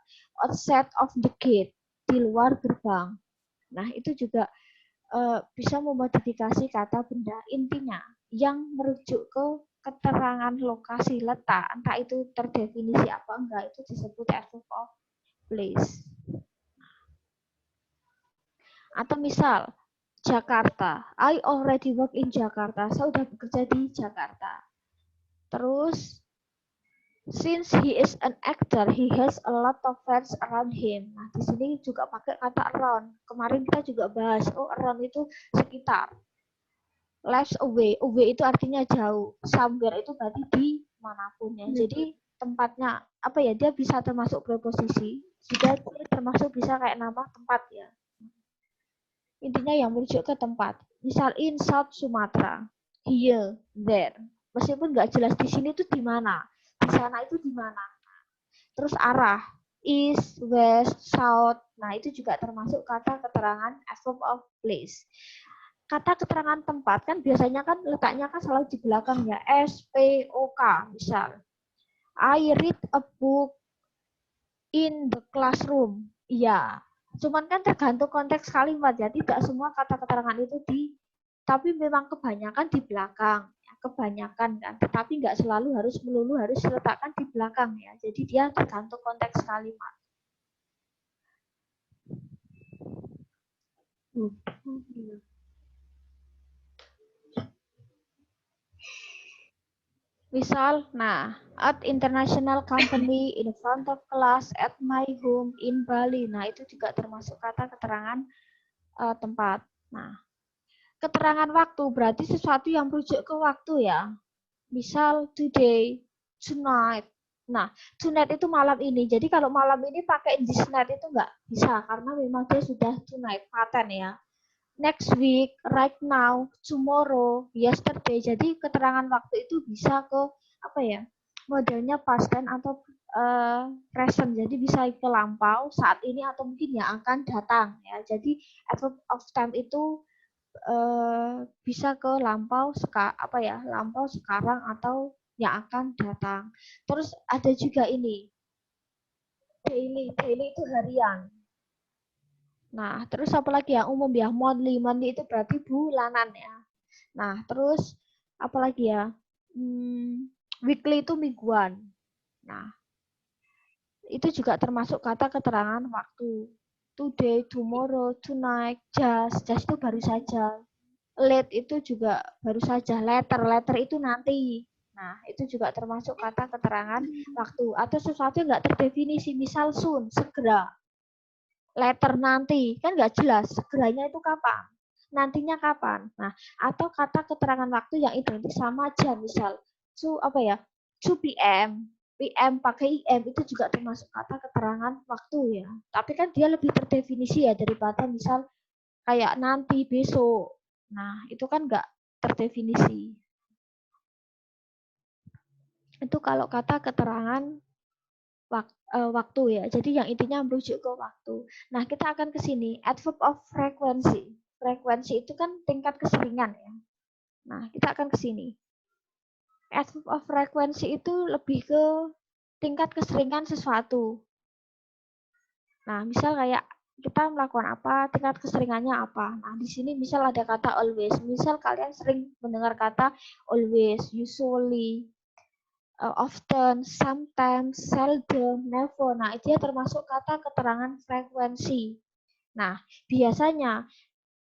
outside of the gate, di luar gerbang. Nah, itu juga bisa memodifikasi kata benda. Intinya, yang merujuk ke keterangan lokasi letak, entah itu terdefinisi apa enggak, itu disebut adverb of place. Atau misal, Jakarta, I already work in Jakarta, saya sudah bekerja di Jakarta. Terus, since he is an actor, he has a lot of fans around him. Nah, di sini juga pakai kata around. Kemarin kita juga bahas, oh around itu sekitar. Lives away, away itu artinya jauh. Somewhere itu berarti di manapun ya. Jadi tempatnya apa ya? Dia bisa termasuk preposisi, juga dia termasuk bisa kayak nama tempat ya. Intinya yang merujuk ke tempat. Misal in South Sumatera, here, there. Meskipun nggak jelas di sini tuh di mana, di sana itu di mana. Terus arah, east, west, south. Nah, itu juga termasuk kata keterangan adverb of place. Kata keterangan tempat kan biasanya kan letaknya kan selalu di belakang ya. S, P, O, K misal. I read a book in the classroom. Iya. Cuman kan tergantung konteks kalimat ya. Tidak semua kata keterangan itu tapi memang kebanyakan di belakang. Ya, kebanyakan kan. Tetapi nggak selalu harus melulu harus diletakkan di belakang ya. Jadi dia tergantung konteks kalimat. Misal, nah, at international company, in front of class, at my home, in Bali. Nah, itu juga termasuk kata keterangan tempat. Nah, keterangan waktu berarti sesuatu yang merujuk ke waktu ya. Misal, today, tonight. Nah, tonight itu malam ini. Jadi kalau malam ini pakai this night itu nggak bisa karena memang dia sudah tonight, paten ya. Next week, right now, tomorrow, yesterday. Jadi keterangan waktu itu bisa ke apa ya? Modelnya past tense atau present. Jadi bisa ke lampau, saat ini atau mungkin yang akan datang ya. Jadi adverb of time itu bisa ke lampau lampau sekarang atau yang akan datang. Terus ada juga ini daily itu harian. Nah, terus apa lagi yang umum ya? Monthly itu berarti bulanan ya. Nah, terus apa lagi ya? Weekly itu mingguan. Nah, itu juga termasuk kata keterangan waktu. Today, tomorrow, tonight, just itu baru saja. Late itu juga baru saja. Later itu nanti. Nah, itu juga termasuk kata keterangan waktu. Atau sesuatu yang nggak terdefinisi. Misal soon, segera. Later nanti kan nggak jelas segeranya itu kapan, nantinya kapan. Nah, atau kata keterangan waktu yang identik sama jam, misal 2 p.m. pakai im itu juga termasuk kata keterangan waktu ya. Tapi kan dia lebih terdefinisi ya daripada misal kayak nanti, besok. Nah, itu kan nggak terdefinisi. Itu kalau kata keterangan waktu ya. Jadi yang intinya merujuk ke waktu. Nah, kita akan ke sini. Adverb of frequency. Frekuensi itu kan tingkat keseringan ya. Nah, kita akan ke sini. Adverb of frequency itu lebih ke tingkat keseringan sesuatu. Nah, misal kayak kita melakukan apa, tingkat keseringannya apa. Nah, di sini misal ada kata always. Misal kalian sering mendengar kata always, usually, often, sometimes, seldom, never. Nah, itu termasuk kata keterangan frekuensi. Nah, biasanya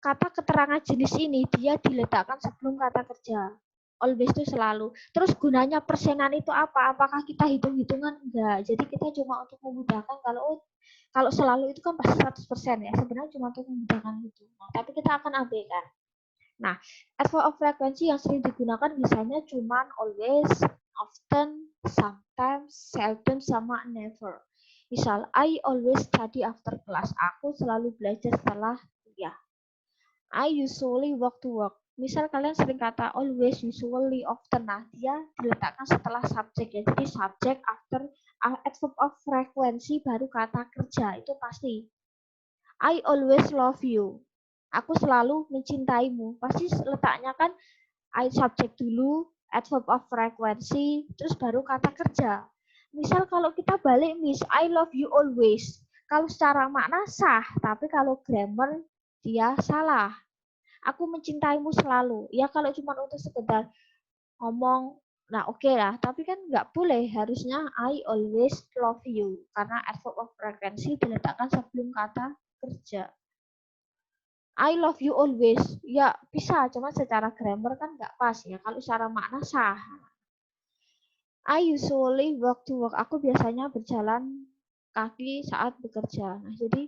kata keterangan jenis ini dia diletakkan sebelum kata kerja. Always itu selalu. Terus gunanya persenan itu apa? Apakah kita hitung-hitungan? Enggak. Jadi kita cuma untuk memudahkan kalau selalu itu kan pasti 100% ya. Sebenarnya cuma untuk memudahkan itu. Nah, tapi kita akan abaikan. Nah, adverb of frequency yang sering digunakan misalnya cuman always, often, sometimes, seldom, sama never. Misal, I always study after class. Aku selalu belajar setelah kuliah. I usually walk to work. Misal kalian sering kata always, usually, often. Nah, dia diletakkan setelah subjek ya. Jadi subjek after adverb of frequency baru kata kerja. Itu pasti. I always love you. Aku selalu mencintaimu. Pasti letaknya kan I subjek dulu, adverb of frequency, terus baru kata kerja. Misal kalau kita balik, Miss, I love you always. Kalau secara makna sah, tapi kalau grammar dia salah. Aku mencintaimu selalu. Ya kalau cuma untuk sekedar ngomong, nah oke lah. Tapi kan nggak boleh. Harusnya I always love you. Karena adverb of frequency diletakkan sebelum kata kerja. I love you always. Ya bisa, cuma secara grammar kan nggak pas ya. Kalau secara makna sah. I usually walk to work. Aku biasanya berjalan kaki saat bekerja. Nah, jadi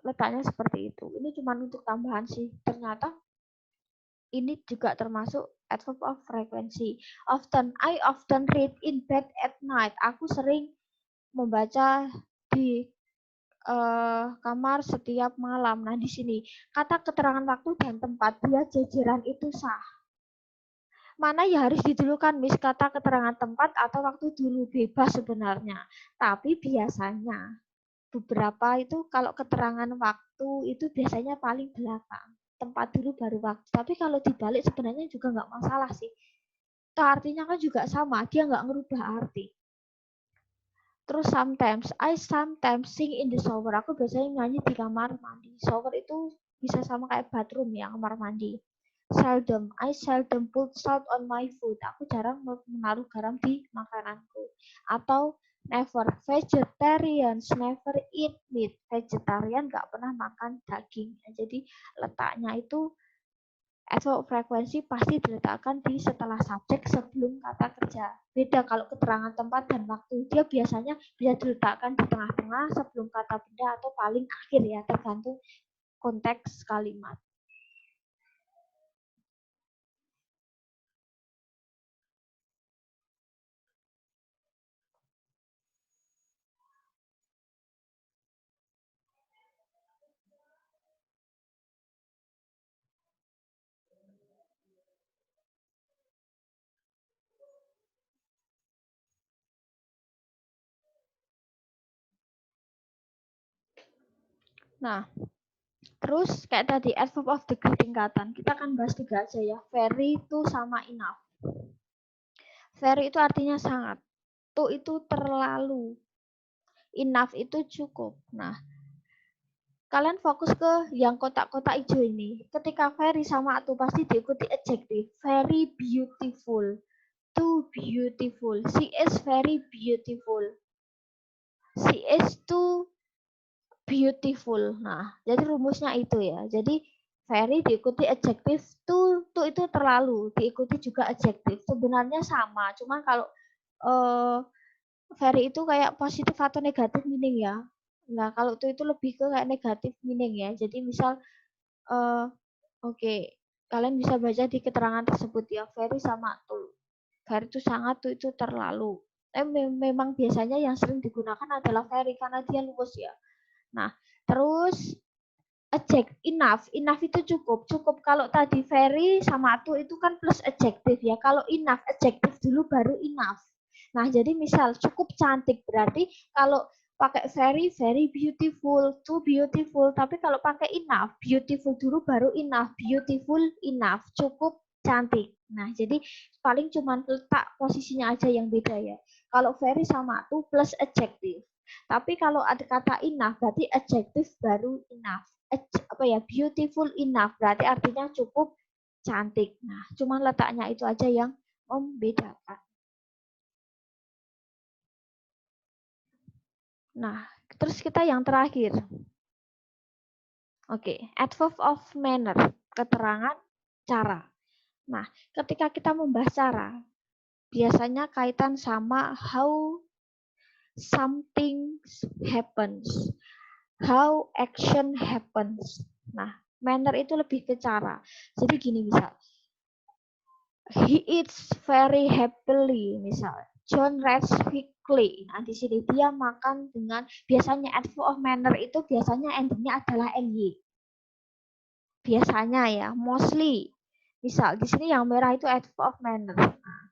letaknya seperti itu. Ini cuma untuk tambahan sih. Ternyata ini juga termasuk adverb of frequency. Often, I often read in bed at night. Aku sering membaca di kamar setiap malam. Nah, di sini kata keterangan waktu dan tempat dia jajaran itu sah. Mana ya harus didulukan, Miss, kata keterangan tempat atau waktu dulu, bebas sebenarnya. Tapi biasanya beberapa itu kalau keterangan waktu itu biasanya paling belakang. Tempat dulu baru waktu. Tapi kalau dibalik sebenarnya juga nggak masalah sih. Itu artinya kan juga sama, dia nggak ngerubah arti. Terus I sometimes sing in the shower. Aku biasanya nyanyi di kamar mandi. Shower itu bisa sama kayak bathroom ya, kamar mandi. I seldom put salt on my food. Aku jarang menaruh garam di makananku. Atau never, vegetarians never eat meat. Vegetarian nggak pernah makan daging. Jadi letaknya itu adverb frekuensi pasti diletakkan di setelah subjek sebelum kata kerja. Beda kalau keterangan tempat dan waktu. Dia biasanya bisa diletakkan di tengah-tengah sebelum kata benda atau paling akhir ya, tergantung konteks kalimat. Nah, terus kayak tadi adverb of degree tingkatan. Kita akan bahas 3 aja ya. Very, to, sama enough. Very itu artinya sangat. To itu terlalu. Enough itu cukup. Nah, kalian fokus ke yang kotak-kotak hijau ini. Ketika very sama to pasti diikuti adjective. Very beautiful. Too beautiful. She is very beautiful. She is too beautiful. Nah, jadi rumusnya itu ya. Jadi very diikuti adjective, too itu terlalu, diikuti juga adjective. Sebenarnya sama, cuman kalau very itu kayak positif atau negatif meaning ya. Nah, kalau itu lebih ke kayak negatif meaning ya. Jadi misal oke, kalian bisa baca di keterangan tersebut ya, very sama to. Very itu sangat, to itu terlalu. Memang biasanya yang sering digunakan adalah very karena dia luas ya. Nah, terus enough itu cukup kalau tadi very sama to itu kan plus adjective ya. Kalau enough adjective dulu baru enough. Nah, jadi misal cukup cantik berarti kalau pakai very beautiful, too beautiful. Tapi kalau pakai enough, beautiful dulu baru enough, beautiful enough, cukup cantik. Nah, jadi paling cuman letak posisinya aja yang beda ya. Kalau very sama to plus adjective. Tapi kalau ada kata enough berarti adjective baru enough. Beautiful enough berarti artinya cukup cantik. Nah, cuman letaknya itu aja yang membedakan. Nah, terus kita yang terakhir. Oke, adverb of manner, keterangan cara. Nah, ketika kita membahas cara, biasanya kaitan sama how something happens, how action happens. Nah, manner itu lebih ke cara. Jadi gini misal, he eats very happily misal. John reads quickly. Nah, di sini dia makan dengan, biasanya adverb of manner itu biasanya endingnya adalah ly. Biasanya ya, mostly. Misal di sini yang merah itu adverb of manner. Nah,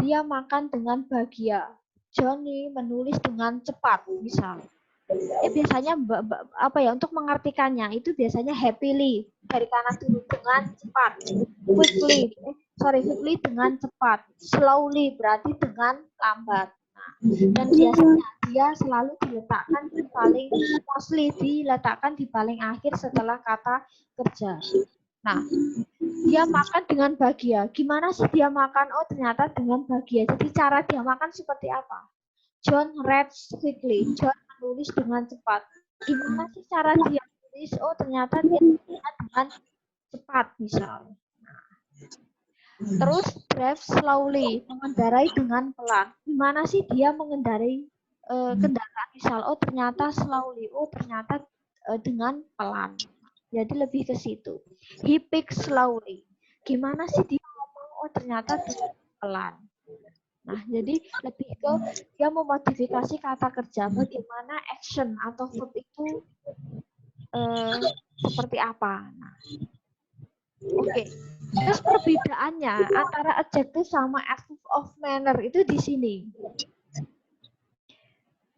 dia makan dengan bahagia. Johnny menulis dengan cepat, misal. Biasanya apa ya, untuk mengartikannya itu biasanya happily dari kanan turun dengan cepat, quickly dengan cepat, slowly berarti dengan lambat. Nah, dan biasanya dia selalu diletakkan di paling, mostly diletakkan di paling akhir setelah kata kerja. Nah, dia makan dengan bahagia. Gimana sih dia makan? Oh, ternyata dengan bahagia. Jadi cara dia makan seperti apa? John reads quickly. John menulis dengan cepat. Gimana sih cara dia menulis? Oh, ternyata dia menulisnya dengan cepat, misalnya. Terus drive slowly, mengendarai dengan pelan. Gimana sih dia mengendarai kendaraan, misal? Oh, ternyata slowly. Oh, ternyata dengan pelan. Jadi lebih ke situ. He picks slowly. Gimana sih dia ngomong? Oh, ternyata dengan pelan. Nah, jadi lebih ke dia memodifikasi kata kerja, bagaimana action atau verb itu seperti apa. Nah, oke. Terus perbedaannya antara adjective sama adverb of manner itu di sini.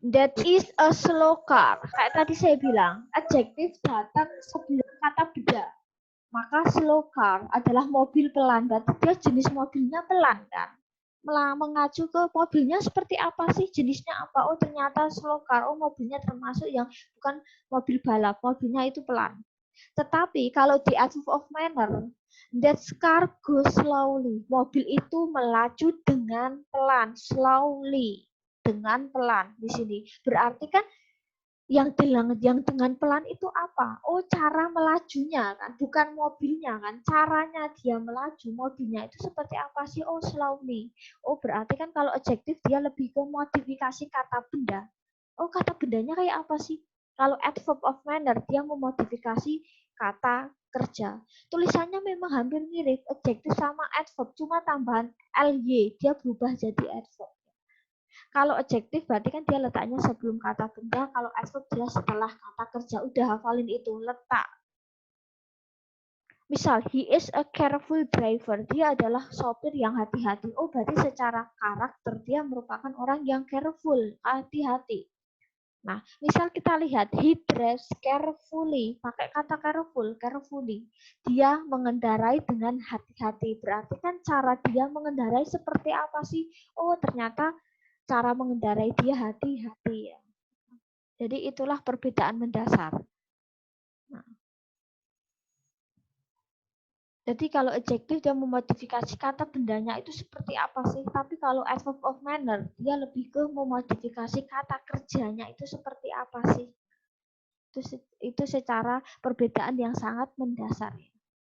That is a slow car. Kayak tadi saya bilang, adjective datang sebelum kata beda. Maka slow car adalah mobil pelan. Berarti dia jenis mobilnya pelan kan? Mengacu ke mobilnya seperti apa sih, jenisnya apa? Oh, ternyata slow car. Oh, mobilnya termasuk yang bukan mobil balap, mobilnya itu pelan. Tetapi kalau di adverb of manner, that car goes slowly. Mobil itu melaju dengan pelan, slowly, dengan pelan di sini. Berarti kan yang dengan pelan itu apa? Oh, cara melajunya kan, bukan mobilnya kan. Caranya dia melaju, mobilnya itu seperti apa sih? Oh, slowly. Oh, berarti kan kalau adjektif dia lebih ke modifikasi kata benda. Oh, kata bendanya kayak apa sih? Kalau adverb of manner dia memodifikasi kata kerja. Tulisannya memang hampir mirip, adjektif sama adverb, cuma tambahan ly, dia berubah jadi adverb. Kalau adjektif berarti kan dia letaknya sebelum kata benda, kalau adverb dia setelah kata kerja. Udah hafalin itu, letak. Misal, he is a careful driver. Dia adalah sopir yang hati-hati. Oh, berarti secara karakter dia merupakan orang yang careful, hati-hati. Nah, misal kita lihat, he drives carefully. Pakai kata careful, carefully. Dia mengendarai dengan hati-hati. Berarti kan cara dia mengendarai seperti apa sih? Oh, ternyata cara mengendarai dia hati-hati ya. Jadi itulah perbedaan mendasar. Nah, jadi kalau adjektif dia memodifikasi kata bendanya itu seperti apa sih? Tapi kalau adverb of manner dia lebih ke memodifikasi kata kerjanya itu seperti apa sih? Itu secara perbedaan yang sangat mendasar.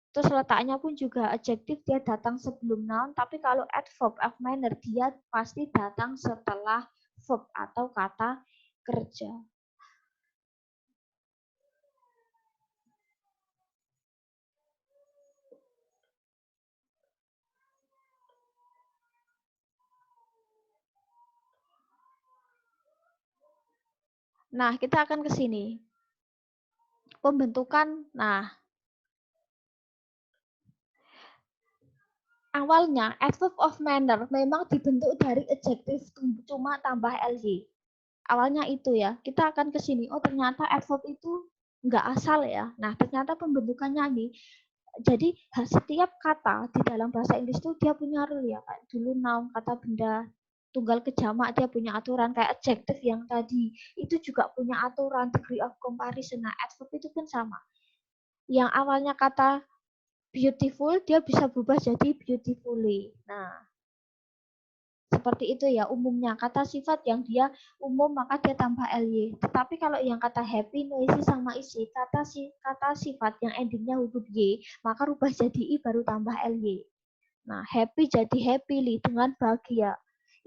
Terus letaknya pun juga adjektif dia datang sebelum noun, tapi kalau adverb of manner dia pasti datang setelah verb atau kata kerja. Nah, kita akan ke sini. Pembentukan, nah, awalnya adverb of manner memang dibentuk dari adjektif cuma tambah ly. Awalnya itu ya, kita akan ke sini. Oh, ternyata adverb itu nggak asal ya. Nah, ternyata pembentukannya ini. Jadi setiap kata di dalam bahasa Inggris itu dia punya rule ya, kayak dulu noun, kata benda, tunggal ke jamak dia punya aturan, kayak adjective yang tadi itu juga punya aturan, degree of comparison. Nah, adverb itu pun sama. Yang awalnya kata beautiful dia bisa berubah jadi beautifully. Nah, seperti itu ya umumnya. Kata sifat yang dia umum maka dia tambah ly. Tetapi kalau yang kata happy, noisy sama isi, kata sifat yang endingnya huruf y, maka rubah jadi i baru tambah ly. Nah, happy jadi happily dengan bahagia.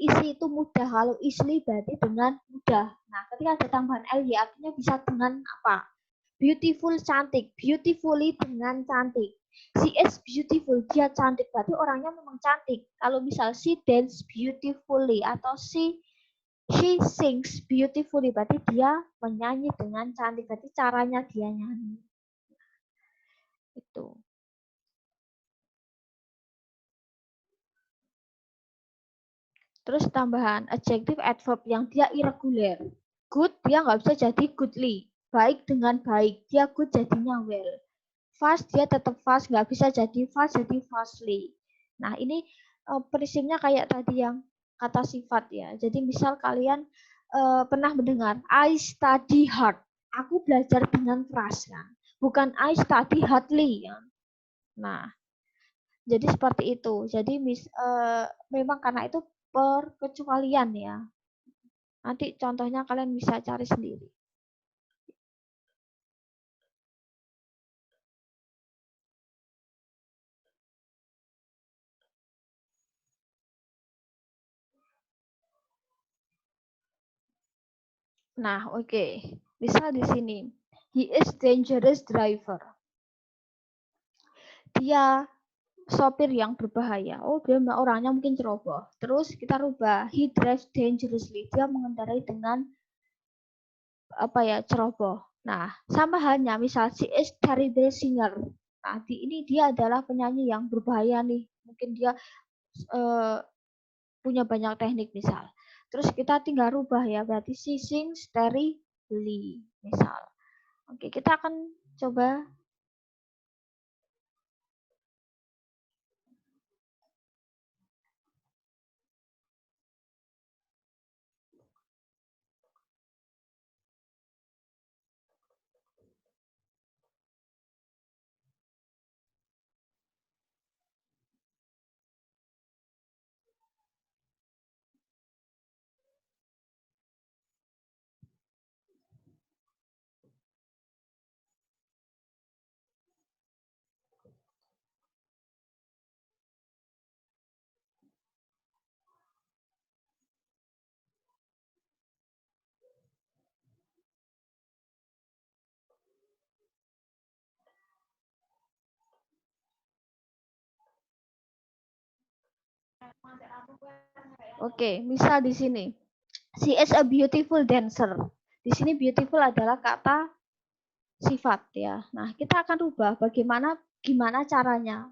Isi itu mudah, kalau easily berarti dengan mudah. Nah, ketika ada tambahan ly artinya bisa dengan apa? beautiful cantik, beautifully dengan cantik. She is beautiful, dia cantik, berarti orangnya memang cantik. Kalau misal she dance beautifully atau she sings beautifully, berarti dia menyanyi dengan cantik, berarti caranya dia nyanyi. Itu. Terus tambahan adjective adverb yang dia irregular. Good, dia nggak bisa jadi goodly. Baik dengan baik, dia good jadinya well. Fast, dia tetap fast, nggak bisa jadi fast, jadi fastly. Nah, ini prinsipnya kayak tadi yang kata sifat ya. Jadi misal kalian pernah mendengar, I study hard. Aku belajar dengan keras kan. Bukan I study hardly ya. Nah, jadi seperti itu. Jadi memang karena itu perkecualian ya. Nanti contohnya kalian bisa cari sendiri. Nah, oke. Misal di sini, he is dangerous driver. Dia sopir yang berbahaya. Oh, dia orangnya mungkin ceroboh. Terus kita rubah, he drives dangerously. Dia mengendarai dengan ceroboh. Nah, sama halnya misal she is terrible singer. Nah, ini dia adalah penyanyi yang berbahaya nih. Mungkin dia punya banyak teknik misal. Terus kita tinggal rubah ya, berarti she sings terribly misal. Oke, kita akan coba. Oke, misal di sini. She is a beautiful dancer. Di sini beautiful adalah kata sifat ya. Nah, kita akan rubah gimana caranya.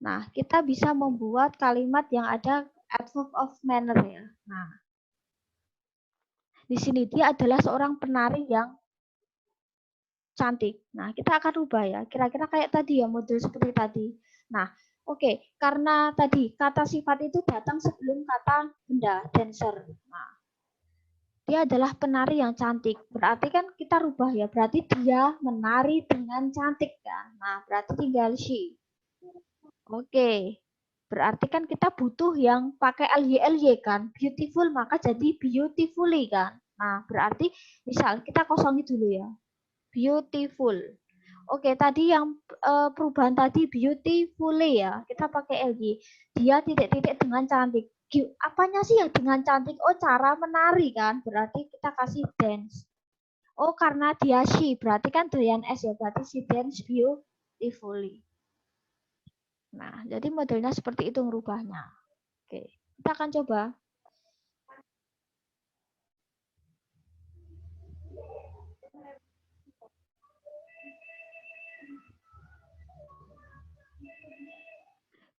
Nah, kita bisa membuat kalimat yang ada adverb of manner ya. Nah, di sini dia adalah seorang penari yang cantik. Nah, kita akan rubah ya. Kira-kira kayak tadi ya, model seperti tadi. Nah, oke, karena tadi kata sifat itu datang sebelum kata benda, dancer. Nah, dia adalah penari yang cantik. Berarti kan kita rubah ya. Berarti dia menari dengan cantik kan. Nah, berarti tinggal she. Oke. Berarti kan kita butuh yang pakai ly kan. Beautiful maka jadi beautifully kan. Nah, berarti misal kita kosongin dulu ya. Beautiful. Oke, tadi yang perubahan tadi beautifully ya. Kita pakai ly. Dia titik-titik dengan cantik. Apanya sih yang dengan cantik? Oh, cara menari kan. Berarti kita kasih dance. Oh, karena dia she. Berarti kan dengan s ya. Berarti she dance beautifully. Nah, jadi modelnya seperti itu merubahnya. Oke, kita akan coba.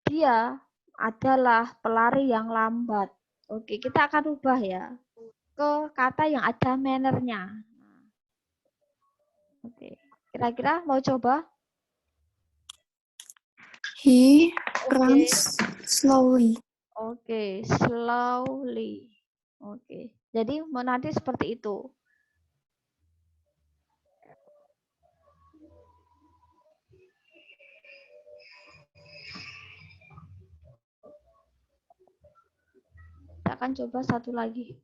Dia adalah pelari yang lambat. Oke, kita akan rubah ya ke kata yang ada manner-nya. Oke, kira-kira mau coba? He runs slowly. Oke, slowly. Oke, jadi nanti seperti itu. Kita akan coba satu lagi.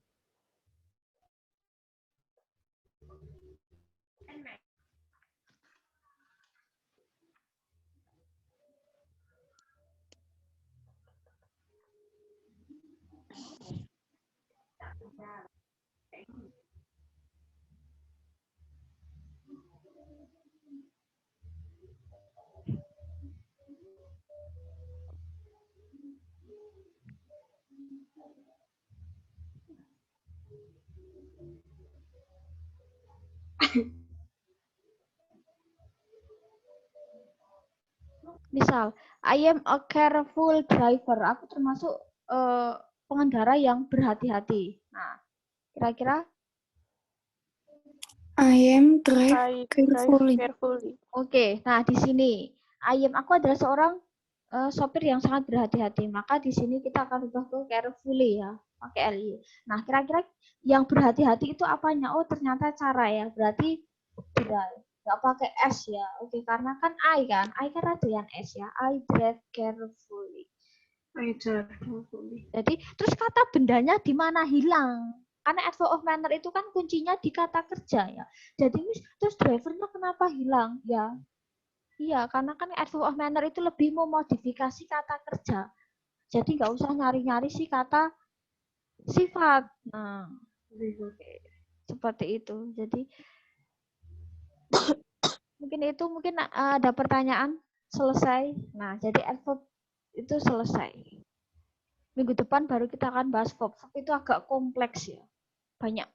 Misal, I am a careful driver. Aku termasuk pengendara yang berhati-hati. Nah, kira-kira? I am drive I carefully. drive carefully. Oke, nah di sini aku adalah seorang sopir yang sangat berhati-hati. Maka di sini kita akan ubah ke carefully ya, pakai li. Nah, kira-kira yang berhati-hati itu apanya? Oh, ternyata cara ya. Berarti drive. Nggak pakai S ya. Oke, karena kan I kan ada yang S ya. I drive carefully. I drive carefully. Jadi terus kata bendanya di mana? Hilang. Karena adverb of manner itu kan kuncinya di kata kerja ya. Jadi terus drivernya kenapa hilang? Ya, iya karena kan adverb of manner itu lebih memodifikasi kata kerja. Jadi nggak usah nyari-nyari sih kata sifat. Nah, seperti itu. Jadi mungkin ada pertanyaan selesai. Nah, jadi adverb itu selesai. Minggu depan baru kita akan bahas verb. Verb itu agak kompleks ya. Banyak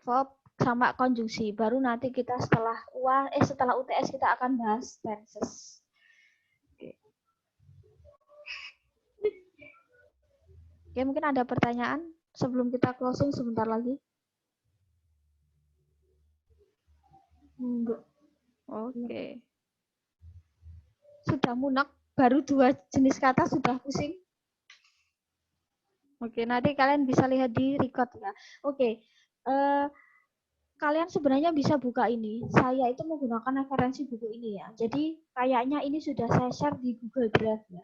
verb sama konjungsi. Baru nanti kita setelah UTS kita akan bahas tenses. Oke, mungkin ada pertanyaan sebelum kita closing sebentar lagi. Enggak. Oke. Sudah munak, baru 2 jenis kata sudah pusing. Oke, nanti kalian bisa lihat di record ya. Oke, kalian sebenarnya bisa buka ini. Saya itu menggunakan referensi buku ini ya. Jadi kayaknya ini sudah saya share di Google Drive ya.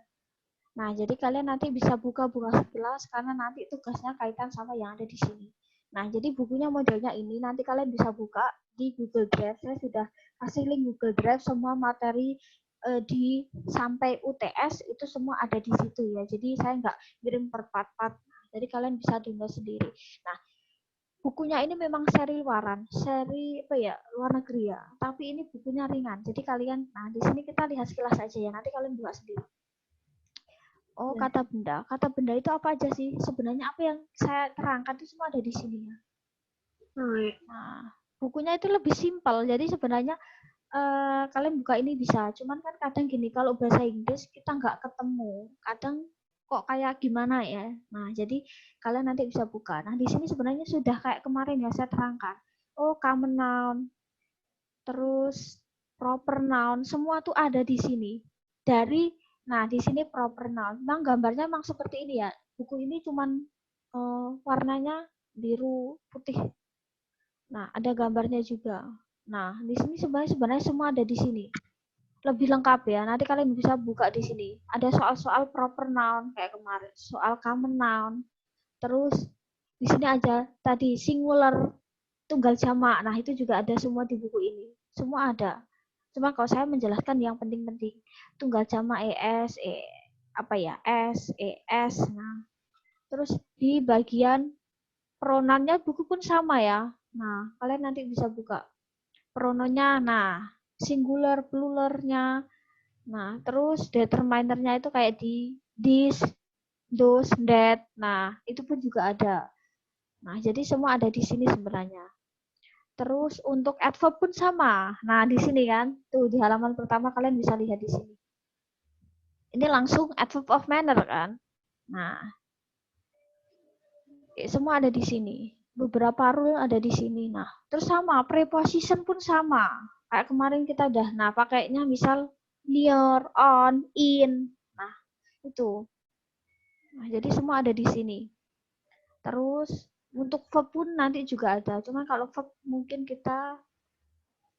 Nah, jadi kalian nanti bisa buka-buka sekilas karena nanti tugasnya kaitan sama yang ada di sini. Nah, jadi bukunya modelnya ini. Nanti kalian bisa buka di Google Drive. Saya sudah kasih link Google Drive, semua materi di sampai UTS itu semua ada di situ ya. Jadi saya nggak kirim per part-part. Jadi kalian bisa download sendiri. Nah, bukunya ini memang seri luaran, seri luar negeri ya. Tapi ini bukunya ringan. Jadi kalian, nah di sini kita lihat sekilas saja ya. Nanti kalian buka sendiri. Oh, kata benda. Kata benda itu apa aja sih? Sebenarnya apa yang saya terangkan itu semua ada di sini ya. Nah, bukunya itu lebih simpel. Jadi sebenarnya kalian buka ini bisa. Cuman kan kadang gini, kalau bahasa Inggris kita nggak ketemu. Kadang kok kayak gimana ya. Nah, jadi kalian nanti bisa buka. Nah, di sini sebenarnya sudah kayak kemarin ya saya terangkan. Oh, common noun. Terus proper noun, semua tuh ada di sini. Nah, di sini proper noun. Memang gambarnya memang seperti ini ya. Buku ini cuman warnanya biru, putih. Nah, ada gambarnya juga. Nah, di sini sebenarnya semua ada di sini. Lebih lengkap ya. Nanti kalian bisa buka di sini. Ada soal-soal proper noun kayak kemarin, soal common noun. Terus di sini aja tadi singular, tunggal jamak. Nah, itu juga ada semua di buku ini. Semua ada. Cuma kalau saya menjelaskan yang penting-penting. Tunggal jamak es, es. Nah, terus di bagian pronounnya buku pun sama ya. Nah, kalian nanti bisa buka pronounnya. Nah, singular, pluralnya. Nah, terus determinernya itu kayak di this, those, that. Nah, itu pun juga ada. Nah, jadi semua ada di sini sebenarnya. Terus untuk adverb pun sama. Nah, di sini kan, tuh di halaman pertama kalian bisa lihat di sini. Ini langsung adverb of manner kan. Nah, semua ada di sini. Beberapa rule ada di sini. Nah, terus sama, preposition pun sama. Kayak kemarin kita udah, nah pakainya misal near, on, in. Nah, itu. Nah, jadi semua ada di sini. Terus untuk verb pun nanti juga ada. Cuma kalau verb mungkin kita,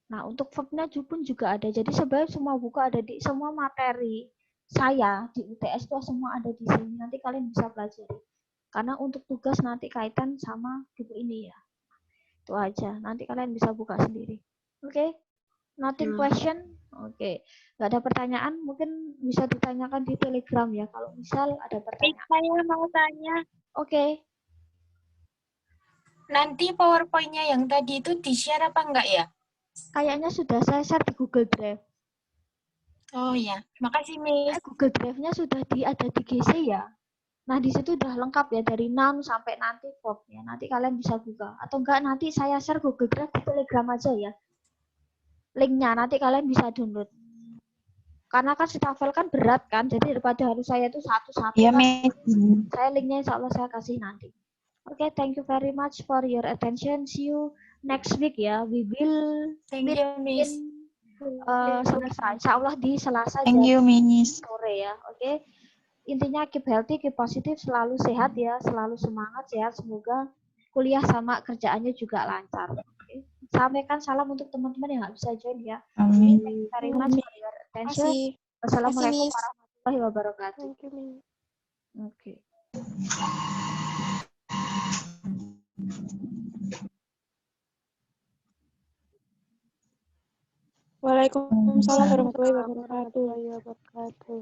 nah untuk verbnya pun juga ada. Jadi sebenarnya semua buku ada di, semua materi saya di UTS itu semua ada di sini. Nanti kalian bisa pelajari. Karena untuk tugas nanti kaitan sama buku ini ya. Itu aja. Nanti kalian bisa buka sendiri. Oke? Nothing question? Oke. Nggak ada pertanyaan? Mungkin bisa ditanyakan di Telegram ya. Kalau misal ada pertanyaan. Saya mau tanya. Oke. Nanti PowerPoint-nya yang tadi itu di-share apa enggak ya? Kayaknya sudah saya share di Google Drive. Oh ya, makasih Miss. Google Drive-nya sudah ada di GC ya. Nah, di situ udah lengkap ya dari noun sampai nanti verb ya. Nanti kalian bisa buka. Atau enggak nanti saya share Google Drive di Telegram aja ya. Linknya nanti kalian bisa download. Karena kan Stafel kan berat kan, jadi daripada harus saya itu satu-satu Iya, kan. Miss. Saya linknya insya Allah saya kasih nanti. Oke, thank you very much for your attention. See you next week ya. We will Thank meet you, Miss. in Selasa. Insya Allah di Selasa Thank you, jam Miss. sore ya. Oke. Intinya keep healthy, keep positif, selalu sehat ya, selalu semangat sehat. Semoga kuliah sama kerjaannya juga lancar. Oke. Sampaikan salam untuk teman-teman yang nggak bisa join ya. Amin. Thank you very much for your attention. Kasih. Wassalamualaikum Miss. warahmatullahi wabarakatuh. Thank you, Miss. Oke. Waalaikumsalam warahmatullahi wabarakatuh.